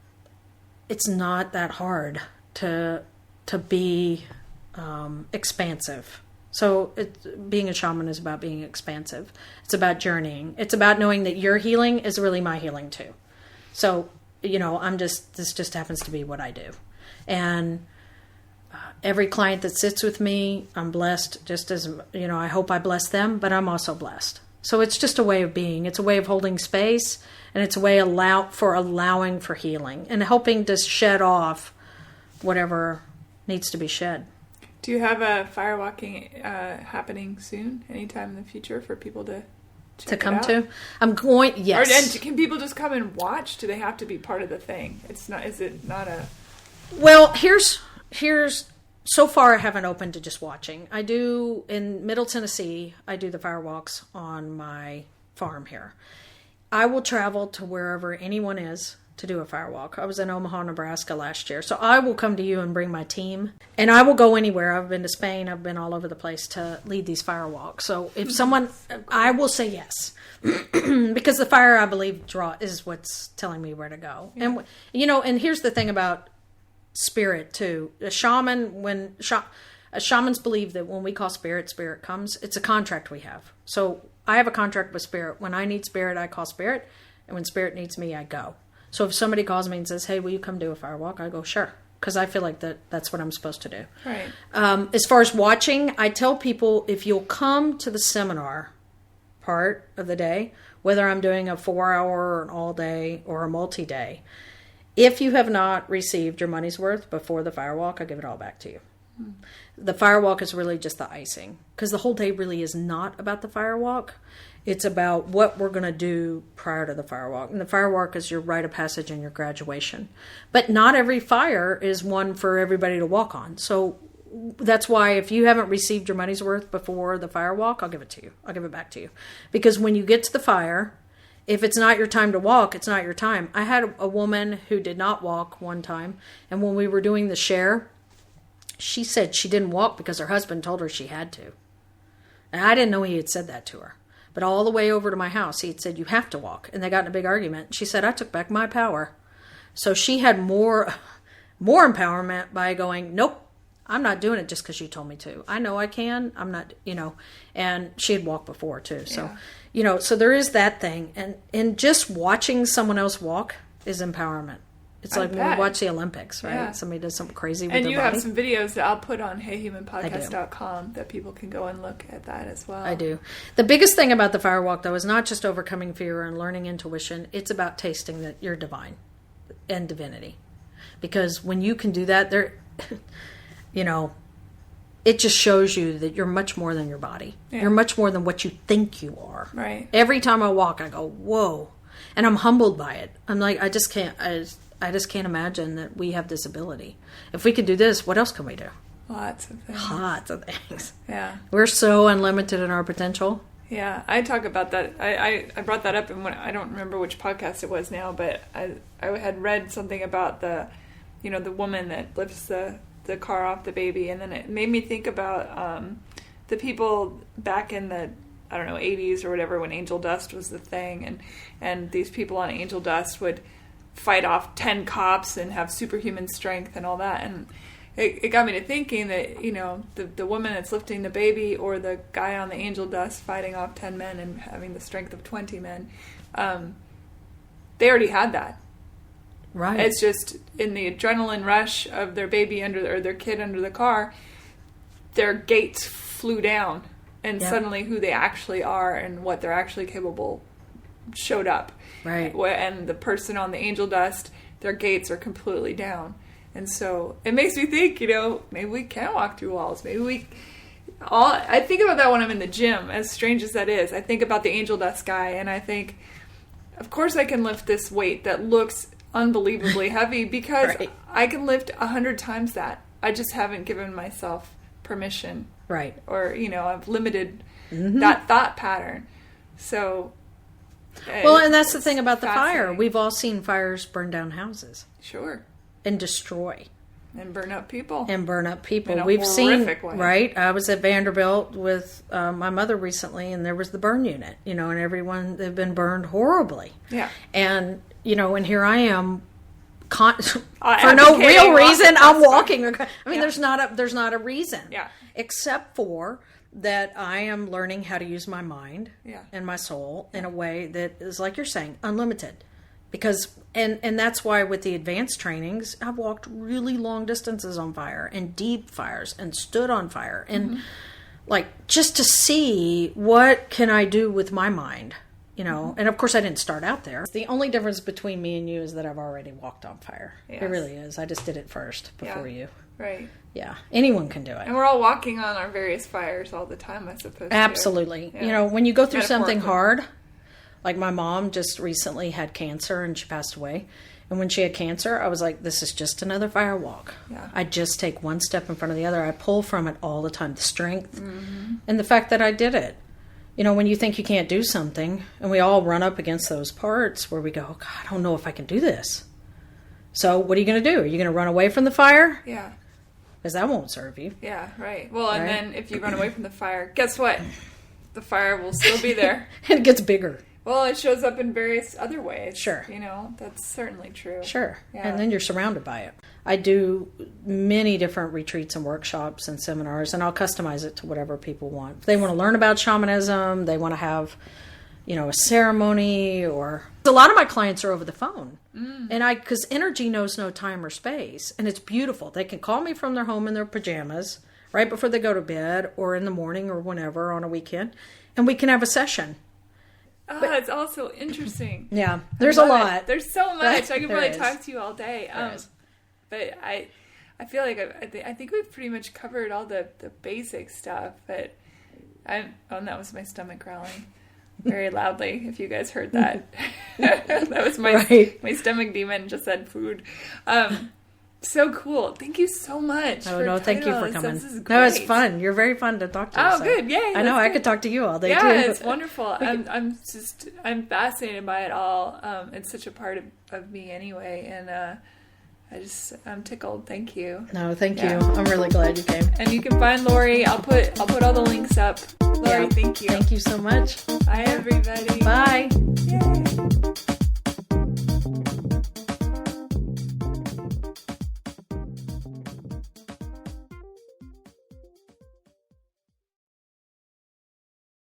that hard to be expansive. So being a shaman is about being expansive. It's about journeying. It's about knowing that your healing is really my healing too. So, you know, this just happens to be what I do. And every client that sits with me, I'm blessed, just as, you know, I hope I bless them, but I'm also blessed. So it's just a way of being. It's a way of holding space, and it's a way allowing for healing and helping to shed off whatever needs to be shed. Do you have a firewalking happening soon, anytime in the future, for people to come to? I'm going. Yes. And can people just come and watch? Do they have to be part of the thing? It's not. Is it not a? Well, here's. So far, I haven't opened to just watching. I do in Middle Tennessee. I do the firewalks on my farm here. I will travel to wherever anyone is to do a firewalk. I was in Omaha, Nebraska last year. So I will come to you and bring my team. And I will go anywhere. I've been to Spain. I've been all over the place to lead these firewalks. So if someone, I will say yes. Because the fire, I believe, is what's telling me where to go. Yeah. And, you know, and here's the thing about spirit too. Shamans believe that when we call spirit comes. It's a contract we have. So I have a contract with spirit. When I need spirit, I call spirit. And when spirit needs me, I go. So if somebody calls me and says, hey, will you come do a firewalk? I go, sure. Because I feel like that's what I'm supposed to do. Right. As far as watching, I tell people, if you'll come to the seminar part of the day, whether I'm doing a 4-hour or an all day or a multi-day, if you have not received your money's worth before the firewalk, I'll give it all back to you. The firewalk is really just the icing, because the whole day really is not about the firewalk. It's about what we're going to do prior to the firewalk. And the firewalk is your rite of passage and your graduation. But not every fire is one for everybody to walk on. So that's why if you haven't received your money's worth before the firewalk, I'll give it to you. I'll give it back to you. Because when you get to the fire, if it's not your time to walk, it's not your time. I had a woman who did not walk one time. And when we were doing the share, she said she didn't walk because her husband told her she had to. And I didn't know he had said that to her. But all the way over to my house, he had said, you have to walk. And they got in a big argument. She said, I took back my power. So she had more empowerment by going, nope, I'm not doing it just because you told me to. I know I can. I'm not, you know. And she had walked before, too. So, yeah. You know, so there is that thing. And just watching someone else walk is empowerment. It's like when we watch the Olympics, right? Yeah. Somebody does something crazy with their body. And you have some videos that I'll put on heyhumanpodcast.com that people can go and look at that as well. I do. The biggest thing about the firewalk, though, is not just overcoming fear and learning intuition. It's about tasting that you're divine and divinity. Because when you can do that, you know, it just shows you that you're much more than your body. Yeah. You're much more than what you think you are. Right. Every time I walk, I go, whoa. And I'm humbled by it. I'm like, I just can't imagine that we have this ability. If we could do this, what else can we do? Lots of things. Lots of things. Yeah. We're so unlimited in our potential. Yeah, I talk about that. I brought that up in I don't remember which podcast it was now, but I had read something about the woman that lifts the car off the baby, and then it made me think about the people back in the 80s or whatever, when angel dust was the thing, and these people on angel dust would fight off 10 cops and have superhuman strength and all that. And it got me to thinking that, you know, the woman that's lifting the baby or the guy on the angel dust fighting off 10 men and having the strength of 20 men, they already had that. Right. It's just in the adrenaline rush of their baby or their kid under the car, their gates flew down, and suddenly who they actually are and what they're actually capable showed up. Right. And the person on the angel dust their gates are completely down. And so it makes me think, maybe we can walk through walls. I think about that when I'm in the gym, as strange as that is. I think about the angel dust guy, and I think, of course I can lift this weight that looks unbelievably heavy because Right. I can lift 100 times that. I just haven't given myself permission. Right. Or, I've limited that thought pattern. So... Well, and that's the thing about the fire. fascinating. We've all seen fires burn down houses Sure. and destroy. And burn up people. We've In a seen, horrific way. right? I was at Vanderbilt with my mother recently, and there was the burn unit, and everyone, they've been burned horribly. Yeah. And, and here I am, for no advocating real reason, I'm walking. walking. I mean, there's not a reason. Yeah. Except for that I am learning how to use my mind Yeah. and my soul in a way that is, like you're saying, unlimited. Because, and that's why with the advanced trainings, I've walked really long distances on fire and deep fires and stood on fire. And like, just to see what can I do with my mind, and of course I didn't start out there. The only difference between me and you is that I've already walked on fire. Yes. It really is. I just did it first before you. Right. Yeah. Anyone can do it. And we're all walking on our various fires all the time, I suppose. Absolutely. Yeah. When you go through something Metaphorically. hard, like my mom just recently had cancer and she passed away. And when she had cancer, I was like, this is just another firewalk. Yeah. I just take one step in front of the other. I pull from it all the time, the strength and the fact that I did it. When you think you can't do something, and we all run up against those parts where we go, oh, God, I don't know if I can do this. So what are you going to do? Are you going to run away from the fire? Yeah. Because that won't serve you. Yeah, right. Well, and Right. then if you run away from the fire, guess what? The fire will still be there. And it gets bigger. Well, it shows up in various other ways. Sure. That's certainly true. Sure. Yeah. And then you're surrounded by it. I do many different retreats and workshops and seminars, and I'll customize it to whatever people want. If they want to learn about shamanism, they want to have, a ceremony, or a lot of my clients are over the phone. And because energy knows no time or space, and it's beautiful. They can call me from their home in their pajamas right before they go to bed, or in the morning, or whenever on a weekend, and we can have a session. It's also interesting. Yeah, there's a lot. There's so much. I could There probably is. talk to you all day. There is. But I feel like I think we've pretty much covered all the basic stuff. But that was my stomach growling very loudly. If you guys heard that, that was my stomach demon just said food. So cool. Thank you so much. Oh, no, thank you for coming. This is No, it's great. fun. You're very fun to talk to. Oh, so. good. Yay. I know. That's I good. could talk to you all day, Yeah, too. it's wonderful. I'm fascinated by it all. It's such a part of me anyway. And I'm tickled. Thank you. No, thank Yeah. you. I'm really glad you came. And you can find Lori. I'll put all the links up. Lori, Yeah. thank you. Thank you so much. Bye, everybody. Bye. Yay.